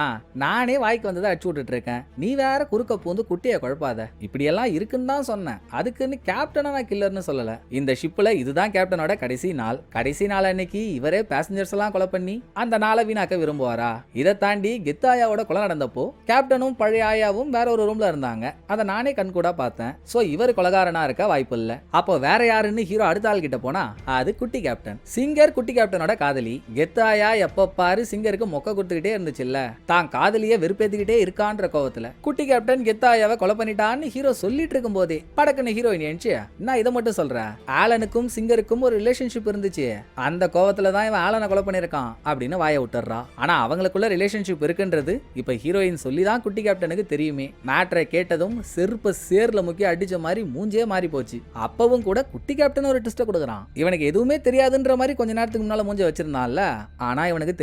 Speaker 1: நானே வாய்க்கு வந்ததை அடிச்சு விட்டுட்டு இருக்கேன், நீ வேற குறுக்க பூந்து குட்டியை குழப்பாத, இப்படி எல்லாம் இருக்குன்னு தான் சொன்னேன், அதுக்குன்னு கேப்டனை நான் கில்லர்னு சொல்லல. இந்த ஷிப்ல இதுதான் கேப்டனோட கடைசி நாள் அன்னைக்கு இவரே பேசஞ்சர்ஸ் எல்லாம் கொலை பண்ணி அந்த நாளை வீணாக்க விரும்புவாரா? இதை தாண்டி கெத்தாயாவோட கொலை நடந்தப்போ கேப்டனும் பழைய ஆயாவும் வேற ஒரு ரூம்ல இருந்தாங்க, அதை நானே கண்கூடா பார்த்தேன். சோ இவர் கொலகாரனா இருக்க வாய்ப்பு இல்ல. அப்போ வேற யாருன்னு ஹீரோ அடுத்த ஆள் கிட்ட போனா அது குட்டி கேப்டன். சிங்கர் குட்டி கேப்டனோட காதலி. கெத்தாயா எப்ப பாரு சிங்கருக்கு மொக்க கொடுத்துக்கிட்டே இருந்துச்சுல்ல, தான் காதலிய வெறுப்பேத்திக்கிட்டே இருக்கான்ற கோவத்துல குட்டி கேப்டன் கெத்தாயாவை கொலை பண்ணிட்டான்னு ஹீரோ சொல்லிட்டு இருக்கும் போதே படக்குன்னு ஹீரோயின் ஏஞ்சி, நான் இதை மட்டும் சொல்றேன், ஆலனுக்கும் சிங்கருக்கும் ஒரு ரிலேஷன்ஷிப் இருந்துச்சு, அந்த கோவத்துல தான் இவன் ஆலனை கொலை பண்ணிருக்கான் அப்படின்னு வாய விட்டுறா. ஆனா அவங்களுக்குள்ள ரிலேஷன்ஷிப் இருக்குன்றது இப்ப ஹீரோயின் சொல்லிதான் குட்டி கேப்டனுக்கு தெரியுமே. மேட்ரை கேட்டதும் செருப்ப சேர்ல முக்கிய அடிச்ச மாதிரி மூஞ்சே மாறி போச்சு. அப்பவும் கூட குட்டி கேப்டன் ஒரு ட்விஸ்ட் கொடுக்குறான். இவனுக்கு எதுவுமே தெரியாதுன்ற மாதிரி கொஞ்ச நேரத்துக்கு முன்னால மூஞ்ச வச்சிருந்தான்ல, ஆனா இவனுக்கு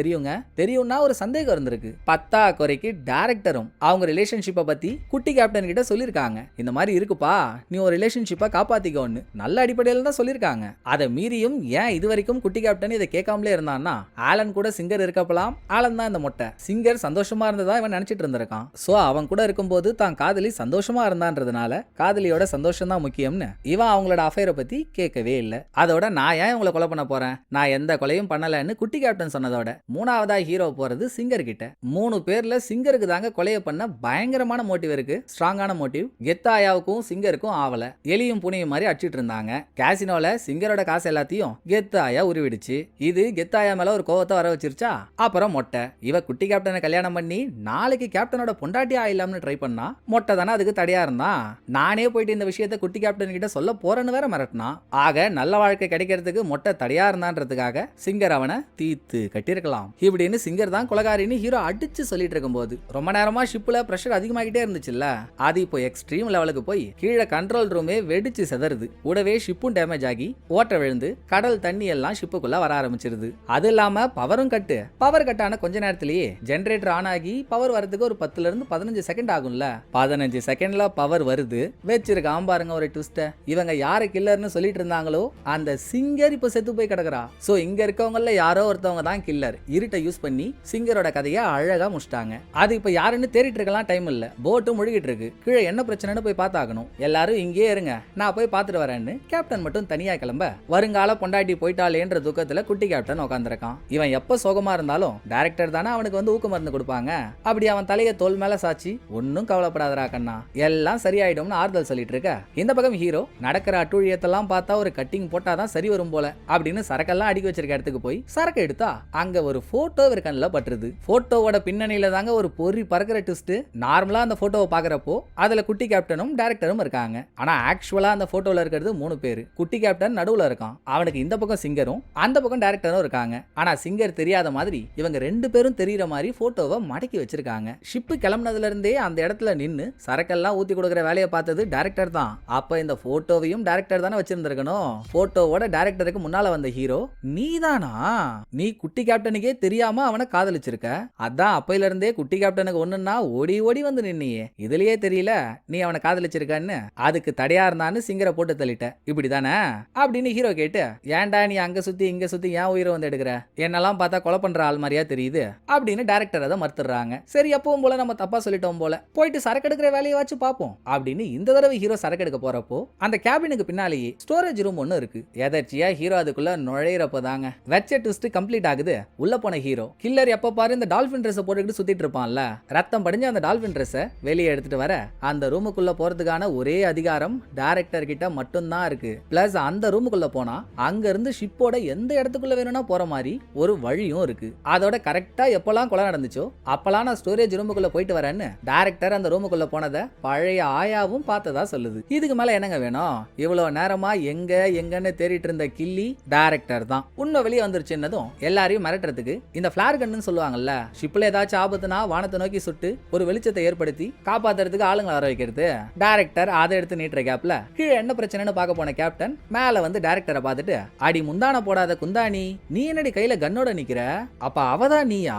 Speaker 1: தெரியும்னா ஒரு சந்தேகம் இருந்திருக்கு. 10 குறைக்கு டைரக்டரும் அவங்க ரிலேஷன்ஷிப்பை பத்தி குட்டி கேப்டன் கிட்ட சொல்லிருக்காங்க. இந்த மாதிரி இருக்குப்பா, நீ ஒரு ரிலேஷன்ஷிப்பை காப்பாத்திக்கோன்னு நல்ல அடிப்படையில தான் சொல்லிருக்காங்க. அதை மீறியும் ஏன் இது வரைக்கும் குட்டி கேப்டன் இதை கேட்காமலே இருந்தான்னா, ஆலன் கூட சிங்கர் இருக்கப்பலாம், ஆலன் தான் இந்த மொட்டை, சிங்கர் சந்தோஷமா இருந்ததா இவன் நினைச்சிட்டு இருந்திருக்கான். சோ அவன் கூட இருக்கும்போது தான் காதலி சந்தோஷமா இருந்தான்றதுனால காதலியோட சந்தோஷம் தான் முக்கியம்னு இவன் அவங்களோட அஃபேரை பத்தி கேட்கவே இல்லை. அதோட நான் ஏன் இவங்களை கொலை பண்ண போறேன், நான் எந்த கொலையும் பண்ணலன்னு குட்டி கேப்டன் சொன்னதோட 3வதா ஹீரோ போறது சிங்கர் கிட்ட. 3 பேர்ல சிங்கருக்கு தாங்க கொலையை பண்ண பயங்கரமான மோட்டிவ் இருக்கு, ஸ்ட்ராங்கான மோட்டிவ். கெத்தாயாவுக்கும் சிங்கருக்கும் ஆவல, எலியும் புனியும் மாதிரி அடிச்சிட்டு இருந்தாங்க. கேசினோல சிங்கரோட காசு எல்லாத்தையும் கெத்தாயா உருவிடுச்சு. இது கெத்தாயா மேல ஒரு கோவத்தை வர வச்சிருச்சா. அப்புறம் மொட்டை இவ குட்டி கேப்டனை கல்யாணம் பண்ணி நாளைக்கு கேப்டனோட பொண்டாட்டி ஆயிலாம்னு ட்ரை பண்ணா. மொட்டை தானே அதுக்கு தடையா இருந்தான். நானே போயிட்டு இந்த விஷயத்த குட்டி கேப்டன் கிட்ட சொல்ல போறேன்னு வேற மிரட்டினா. ஆக நல்ல வாழ்க்கை கிடைக்கிறதுக்கு மொட்டை தடையா இருந்தான்றதுக்காக சிங்கர் அவனை தீத்து கட்டியிருக்கலாம். இப்படின்னு சிங்கர் தான் கொலகாரின்னு ஹீரோ அடிச்சு சொல்லிட்டு இருக்கும்போது ரொம்ப நேரமா ஷிப்ல பிரஷர் அதிகமாகிட்டே இருந்துச்சுல்ல. அது இப்போ எக்ஸ்ட்ரீம் லெவலுக்கு போய் கீழே கண்ட்ரோல் ரூமே வெடிச்சு செதறுது. கூடவே ஷிப்பும் டேமேஜ் ஆகி ஓட்ட விழுந்து கடல் தண்ணி எல்லாம் ஷிப்புக்குள்ள வர ஆரம்பிச்சிருது. அது இல்லாம பவரும் கட்டு. பவர் கட்டான கொஞ்ச நேரத்திலேயே ஜெனரேட்டர் ஆன் ஆகி பவர் வரதுக்கு ஒரு 10 இருந்து 15 செகண்ட் ஆகும்ல. 15 செகண்ட்ல பவர் வருது. வச்சிருக்காம பாருங்க ஒரு ட்விஸ்ட். இவங்க யாரை கில்லர்னு சொல்லிட்டு இருந்தாங்களோ அந்த சிங்கர் இப்ப செத்து போய் கிடக்குறா. சோ இங்க இருக்கவங்கள யாரோ ஒருத்தவங்க தான் கில்லர். இருட்டை யூஸ் பண்ணி சிங்கரோட கதையை அழகா முடிச்சிட்டாங்க. அது இப்ப யாருன்னு தேடிட்டு இருக்கலாம் டைம் இல்ல. போட்டு முழுகிட்டு இருக்கு. கீழே என்ன பிரச்சனைன்னு போய் பார்த்தாகணும். எல்லாரும் இங்கே இருங்க, நான் போய் பார்த்துட்டு வரேன்னு கேப்டன் மட்டும் தனியா கிளம்ப வருங்கால பொண்டாட்டி போயிட்டாலேன்ற துக்கத்துல குட்டி கேப்டன் உட்காந்துருக்கான். இவன் எப்ப சோகமா இருந்தாலும் டைரக்டர் தானே அவனுக்கு வந்து ஊக்க மருந்து கொடுப்பாங்க. அப்படி அவன் தலையை தோல் மேல சாச்சி ஒன்னும் கவலைப்படாதரா கண்ணா, எல்லாம் சரியாயிடும்னு ஆறுதல் சொல்லிட்டு இருக்க. இந்த பக்கம் ஹீரோ நடக்கிற அட்டூழியத்தெல்லாம் பார்த்தா ஒரு கட்டிங் போட்டாதான் சரி வரும் போல அப்படின்னு சரக்கெல்லாம் அடிக்க வச்சிருக்க இடத்துக்கு போய் சரக்கு எடுத்தா அங்க ஒரு போட்டோ கண்ணில் பட்டுருது. போட்டோவோட பின்னணியில தாங்க ஒரு பொறி பறக்கிற ட்விஸ்ட். நார்மலா அந்த போட்டோவை பாக்குறப்போ அதுல குட்டி கேப்டனும் டைரக்டரும் இருக்காங்க. ஆனா ஆக்சுவலா அந்த போட்டோல இருக்கிறது 3 பேரு. குட்டி கேப்டன் நடுவுல இருக்கான். அவனுக்கு இந்த பக்கம் சிங்கரும் அந்த பக்கம் டைரக்டரும் இருக்காங்க. ஆனா சிங்கர் தெரியாத மாதிரி இவங்க 2 பேரும் தெரியற மாதிரி போட்டோவை மடக்கி வச்சிருக்காங்க. ஷிப்பு கிளம்பினதுல இருந்தே அந்த இடத்துல நின்னு சரக்கெல்லாம் ஊத்தி கொடுக்குற வேலையை பார்த்தது டைரக்டர் தான். அப்ப இந்த போட்டோவையும் டைரக்டர் தானே வச்சிருந்திருக்கணும். போட்டோவோட டைரக்டருக்கு முன்னால வந்த ஹீரோ நீதானா? நீ குட்டி கேப்டனுக்கே தெரியாம அவனை காதலிச்சிருக்க. அதான் அப்பையில இருந்தே குட்டி கேப்டனுக்கு ஒண்ணுன்னா ஓடி ஓடி வந்து நின்னியே. இதுலயே தெரியல நீ அவனை காதலிச்சிருக்கான்னு. அதுக்கு தடையா இருந்தான்னு சிங்கரை போட்டு தள்ளிட்ட, இப்படிதானே அப்படின்னு ஹீரோ கேட்டு, ஏன்டா நீ அங்க சுத்தி இங்க சுத்தி ஏன் உயிரை வந்து எடுக்கிற, என்னெல்லாம் பார்த்தா கொலை பண்ற ஆள் மாதிரியா தெரியுது அப்படின்னு டைரக்டர் அதை மறுத்துறாங்க. சரி அப்பவும் போல நம்ம தப்பா சொல்லிட்டோம் போல, போயிட்டு சரக்கு எடுக்கிற வேலையை வச்சு பார்ப்போம் அப்படின்னு இந்த தடவை ஹீரோ சரக்கு எடுக்க போறப்போ அந்த கேபினுக்கு பின்னாலேயே ஸ்டோரேஜ் ரூம் ஒன்னு இருக்கு. எதர்ச்சியா ஹீரோ அதுக்குள்ள நுழையிறப்ப தாங்க வெச்ச ட்விஸ்ட் கம்ப்ளீட் ஆகுது. உள்ள போன ஹீரோ கில்லர் எப்ப பாரு இந்த டால்பின் ட்ரெஸ் போட்டுக்கிட்டு சுத்திட்டு இருப்பான்ல, ரத்தம் படிஞ்ச அந்த டால்பின் ட்ரெஸ் வெளியே எடுத்துட்டு வர அந்த ரூமுக்குள்ள போறதுக்கான ஒரே அதிகாரம் டைரக்டர் கிட்ட மட்டும் தான் இருக்கு. பிளஸ் அந்த ரூமுக்குள்ள போனா அங்க இருந்து ஷிப்போட எந்த இடத்துக்குள்ள வேணும்னா போற மாதிரி ஒரு வழியும் இருக்கு. அதோட கரெக்டா எப்பெல்லாம் கொலை நடந்துச்சோ அப்பெல்லாம் நான் ஸ்டோரேஜ் ரூமுக்குள்ள போயிட்டு வரேன்னு டைரக்டர் அந்த ரூமுக்குள்ள போனதை பழைய ஆயாவும் பார்த்ததா சொல்லுது. இதுக்கு மேல என்னங்க வேணும்? இவ்வளவு நேரமா எங்கன்னு தேடிட்டு இருந்த கில்லி டைரக்டர் தான். உண்மை வெளியே வந்துருச்சுன்னதும் எல்லாரையும் மிரட்டுறதுக்கு இந்த பிளார் கன்னு சொல்லுவாங்கல்ல, ஷிப்ல ஏதாச்சும் ஆபத்துனா வானத்தை நோக்கி சுட்டு ஒரு வெளிச்சத்தை ஏற்படுத்தி காப்பாத்துறதுக்கு ஆளுங்களை வர வைக்கிறது. டைரக்டர் அதை எடுத்து நீட்டுற கேப்ல கீழே என்ன பிரச்சனைன்னு பார்க்க போன கேப்டன் மேல வந்து டைரக்டரை பார்த்துட்டு, அடி முந்தான போடாத குந்தாணி, நீ என்னடி கையில கன்னோட நிக்கிற, அப்ப அவதான் நீயா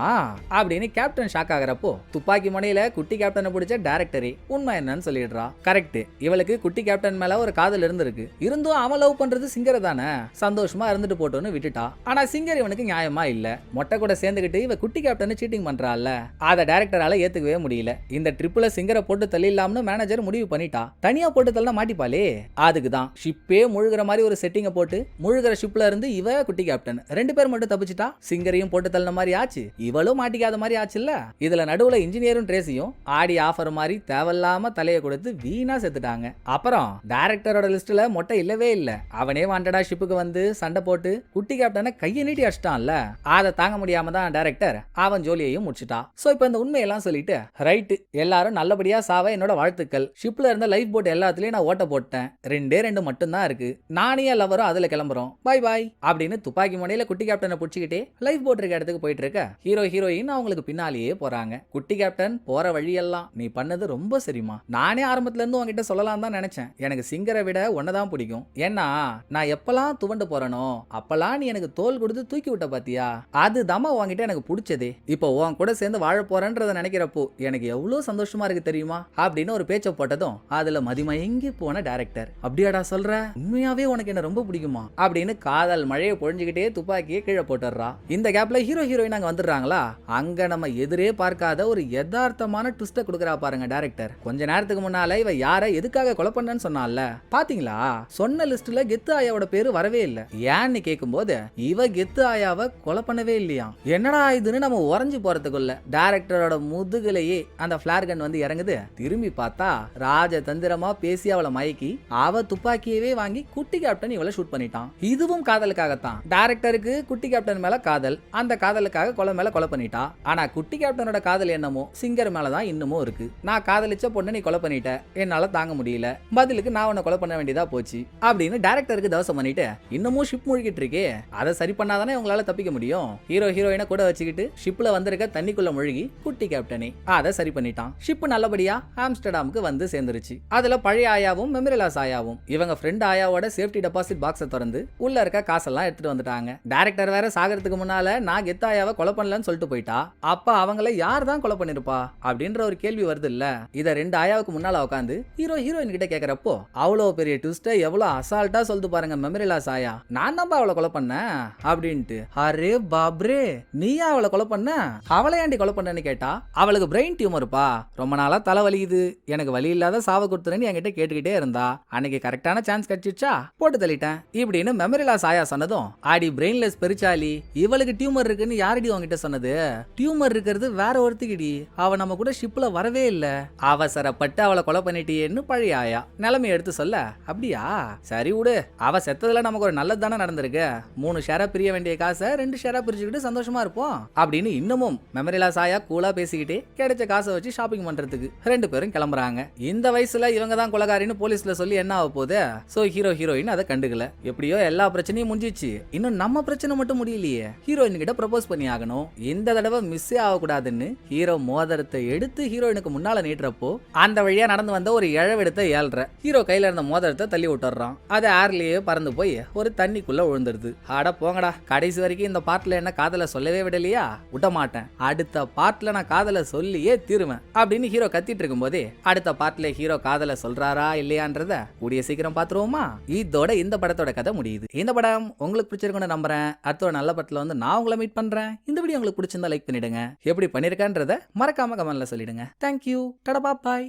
Speaker 1: அப்படின்னு கேப்டன் ஷாக் ஆகிறப்போ துப்பாக்கி முனையில குட்டி கேப்டனை பிடிச்ச டைரக்டரே உண்மை என்னன்னு சொல்லிடுறா. கரெக்ட், இவளுக்கு குட்டி கேப்டன் மேல ஒரு காதல் இருந்திருக்கு. இருந்தும் அவன் லவ் பண்றது சிங்கரை தானே, சந்தோஷமா இருந்துட்டு போட்டோன்னு விட்டுட்டா. ஆனா சிங்கர் இவனுக்கு நியாயமா இல்ல. மொட்டை கூட சேர்ந்துகிட்டு இவ குட்டி கேப்டனை சீட்டிங் பண்றாள்ல, அதை டைரக்டரால ஏத்துக்கவே முடியல. இந்த ட்ரிப்ல சிங்கரை போட்டு தள்ளிடலாம்னு மேனேஜர் முடிவு பண்ணிட்டா. தனியா போட்டு தள்ள மாட்டிப்பாளே, அதுக்கு தான் ஷிப்பே முழுகிற மாதிரி ஒரு செட்டிங்கை போட்டு முழுகிற ஷிப்ல இருந்து இவ குட்டி கேப்டன் 2 பேர் மட்டும் தப்பிச்சிட்டா. சிங்கரையும் போட்டு தள்ளின மாதிரி ஆச்சு, இவளும் மாட்டிக்காத மாதிரி ஆச்சுல்ல. இதுல நடுவுல இன்ஜினியரும் ட்ரேசியும் ஆடி ஆஃபர் மாதிரி தேவையில்லாம தலையை கொடுத்து வீணா செத்துட்டாங்க. அப்புறம் டைரக்டரோட லிஸ்ட்ல மொட்டை இல்லவே இல்ல. அவனே வாண்டடா ஷிப்புக்கு வந்து சண்டை போட்டு குட்டி கேப்டனை கையை நீட்டி அடிச்சிட்டான்ல, அதை தாங்க முடியாம தான் டைரக்டர் அவன் ஜோலியையும் முடிச்சிட்டா. சோ இப்போ இந்த உண்மையெல்லாம் சொல்லிட்டு ரைட் எல்லாரும் நல்லபடியா சாவ என்னோட வாழ்த்துக்கள். ஷிப்ல இருந்த லைஃப் போட் எல்லாத்துலயும் நான் ஓட்ட போட்டேன். 2 மட்டும் தான் இருக்கு. நானே லவரும் அதுல கிளம்புறோம், பாய் பாய் அப்படின்னு துப்பாக்கி முனையில குட்டி கேப்டனை பிடிச்சிக்கிட்டே லைஃப் போட் இருக்க இடத்துக்கு போயிட்டு இருக்க ஹீரோ ஹீரோயின் அவங்களுக்கு பின்னாலேயே போறாங்க. குட்டி கேப்டன் போற வழியெல்லாம் நீ பண்ணது ரொம்ப சரிமா, நானே ஆரம்பத்துல இருந்து உங்ககிட்ட சொல்லலாம் தான் நினைச்சேன். எனக்கு சிங்கரை விட ஒன்னதான் பிடிக்கும். ஏன்னா நான் எப்பெல்லாம் துவண்டு போறனோ அப்பெல்லாம் நீ எனக்கு தோல் கொடுத்து தூக்கி விட்ட பாத்தியா, அதுதான் உங்ககிட்ட எனக்கு பிடிச்சதே. இப்போ உன் கூட சேர்ந்து வாழ போறேன்றத நினைக்கிறப்போ எனக்கு எவ்வளவு சந்தோஷமா இருக்கு தெரியுமா அப்படின்னு ஒரு பேச்ச போட்டதும் அதுல மதிமயங்கி போன டைரக்டர், அப்படியாடா சொல்ற, உண்மையாவே உனக்கு என்ன ரொம்ப பிடிக்குமா அப்படின்னு காதல் மழையை பொழிஞ்சுக்கிட்டே துப்பாக்கியை கீழே போட்டுறா. இந்த கேப்ல ஹீரோ ஹீரோயின் அங்க வந்துடுறாங்களா, அங்க நம்ம எதிரே பார்க்காத ஒரு யதார்த்தமான ட்விஸ்ட கொடுக்கறா பாருங்க டைரக்டர். கொஞ்ச நேரத்துக்கு முன்னால இவ யார எதுக்காக கொலை பண்ணன்னு சொன்னால பாத்தீங்களா, சொன்ன லிஸ்ட்ல கெத்து ஆயாவோட பேரு வரவே இல்ல. ஏன்னு கேட்கும்போது இவ கெத்து ஆயாவை கொலை பண்ணவே இல்லையா. என்னடா இதுன்னு நம்ம உறைஞ்சு போறதுக்குள்ள டைரக்டரோட முதுகுலையே அந்த பிளார் கன் வந்து இறங்குது. திரும்பி பார்த்தா ராஜதந்திரமா பேசி அவளை மயக்கி அவ துப்பாக்கியவே வாங்கி குட்டி கேப்டன் இவளை ஷூட் பண்ணிட்டான். இது இதுவும் காதலுக்காகத்தான். டைரக்டருக்கு குட்டி கேப்டன் மேல காதல், அந்த காதலுக்காக கொலை மேல கொலை பண்ணிட்டா. ஆனா குட்டி கேப்டனோட காதல் என்னமோ சிங்கர் மேலதான் இன்னமும் இருக்கு. நான் காதலிச்ச பொண்ணு நீ கொலை பண்ணிட்ட, என்னால தாங்க முடியல, பதிலுக்கு நான் உன்னை கொலை பண்ண வேண்டியதா போச்சு அப்படின்னு டைரக்டருக்கு தவசம் பண்ணிட்டு இன்னமும் ஷிப் முழுகிட்டு இருக்கே, அதை சரி பண்ணாதானே உங்களால தப்பிக்க முடியும். ஹீரோ ஹீரோயினை கூட வச்சுக்கிட்டு ஷிப்ல வந்திருக்க தண்ணிக்குள்ள முழுகி குட்டி கேப்டனே அதை சரி பண்ணிட்டான். ஷிப் நல்லபடியா ஆம்ஸ்டர்டாமுக்கு வந்து சேர்ந்துருச்சு. அதுல பழைய ஆயாவும் மெமரிலாஸ் ஆயாவும் இவங்க ஃப்ரெண்ட் ஆயாவோட சேஃப்டி டெபாசிட் பாக்ஸை திறந்து உள்ள இருக்க காசெல்லாம் எடுத்துட்டு வந்துட்டாங்க. டைரக்டர் வேற சாகிறதுக்கு முன்னால நான் கெத்த ஆயாவை கொலை பண்ணலன்னு சொல்லிட்டு போயிட்டா. அப்ப அவங்கள யார் தான் கொலை பண்ணிருப்பா அப்படின்ற ஒரு கேள்வி வருது இல்ல. இத ரெண்டு ஆயாவுக்கு முன்னால உட்காந்து ஹீரோ ஹீரோயின் கிட்ட கேக்குறப்போ அவ்வளோ பெரிய ட்விஸ்ட எவ்வளவு அசால்ட்டா சொல்லிட்டு பாருங்க மெமரிலாஸ் ஆயா. நான் தான் அவளை கொலை பண்ணேன் அப்படின்ட்டு. அரே பாப்ரே, நீயா அவளை கொலை பண்ண? அவளை ஏண்டி கொலை பண்ணன்னு கேட்டா, அவளுக்கு பிரெயின் டியூமர்ப்பா, ரொம்ப நாளா தலை வலிக்குது, எனக்கு வலி இல்லாத சாவ கொடுத்துறேன்னு என்கிட்ட கேட்டுக்கிட்டே இருந்தா. அன்னைக்கு கரெக்டான சான்ஸ் கிடைச்சிச்சா, போட்டு தள்ளிட்டேன் இப்படின்னு மெமரிலாஸ் ஆயா சொன்னதும், ஆடி பிரெயின்லெஸ் பெருச்சாலி, இவளுக்கு டியூமர் இருக்குன்னு யாரடி உங்ககிட்ட சொன்னது? டியூமர் இருக்கிறது வேற ஒருத்திக்கிடி, அவ நம்ம கூட ஷிப்ல வரவே இல்ல, அவசரப்பட்டு அவளை கொலை பண்ணிட்டியேன்னு பழைய ஆயா நிலைமை எடுத்து சொல்ல. அப்படியா, சரி விடு, அவ செத்ததுல நமக்கு ஒரு நல்லது தானே நடந்திருக்கு, 3 ஷேரா பிரிய வேண்டிய காசை 2 ஷேரா பிரிச்சுக்கிட்டு சந்தோஷமா இருப்போம் அப்படின்னு இன்னமும் மெமரிலாஸ் ஆயா கூலா பேசிக்கிட்டே கிடைச்ச காசை வச்சு ஷாப்பிங் பண்றதுக்கு 2 பேரும் கிளம்புறாங்க. இந்த வயசுல இவங்க தான் கொலகாரின்னு போலீஸ்ல சொல்லி என்ன ஆக போகுது? சோ ஹீரோ ஹீரோயின் அதை கண்டுக்கல. எப்படியோ எல்லா பிரச்சனையும் முடிஞ்சிச்சு, இன்னும் நம்ம பிரச்சனை மட்டும் முடியலையே. ஹீரோயின் கிட்ட ப்ரப்போஸ் பண்ணி ஆகணும், இந்த தடவை மிஸ்ஸே ஆகக்கூடாதுன்னு ஹீரோ மோதிரத்தை எடுத்து ஹீரோயினுக்கு முன்னால நீட்டுறப்போ அந்த வழியா நடந்து வந்த ஒரு இழவெடுத்த ஏழ்ற ஹீரோ கையில இருந்த மோதிரத்தை தள்ளி விட்டுறான். அது ஏர்லயே பறந்து போய் ஒரு தண்ணிக்குள்ள விழுந்துருது. அட போங்கடா, கடைசி வரைக்கும் இந்த பாட்டுல என்ன காதல சொல்லவே விடலையா? விட மாட்டேன், அடுத்த பாட்டுல நான் காதல சொல்லியே தீருவேன் அப்படின்னு ஹீரோ கத்திட்டு இருக்கும் போதே அடுத்த பாட்டுல ஹீரோ காதல சொல்றாரா இல்லையான்றத கூடிய சீக்கிரம் பாத்துருவோமா? இதோட இந்த படத்தோட கதை முடியுது. இந்த படம் உங்களுக்கு பிடிச்சிருக்குன்னு நம்புறேன். அடுத்த நல்ல படத்துல வந்து நான் உங்களை மீட் பண்றேன். இந்த வீடியோ உங்களுக்கு பிடிச்சிருந்தா லைக் பண்ணிடுங்க, எப்படி பண்ணிருக்கன்றத மறக்காம கமெண்ட்ல சொல்லிடுங்க. தேங்க்யூ, டடா பாய்.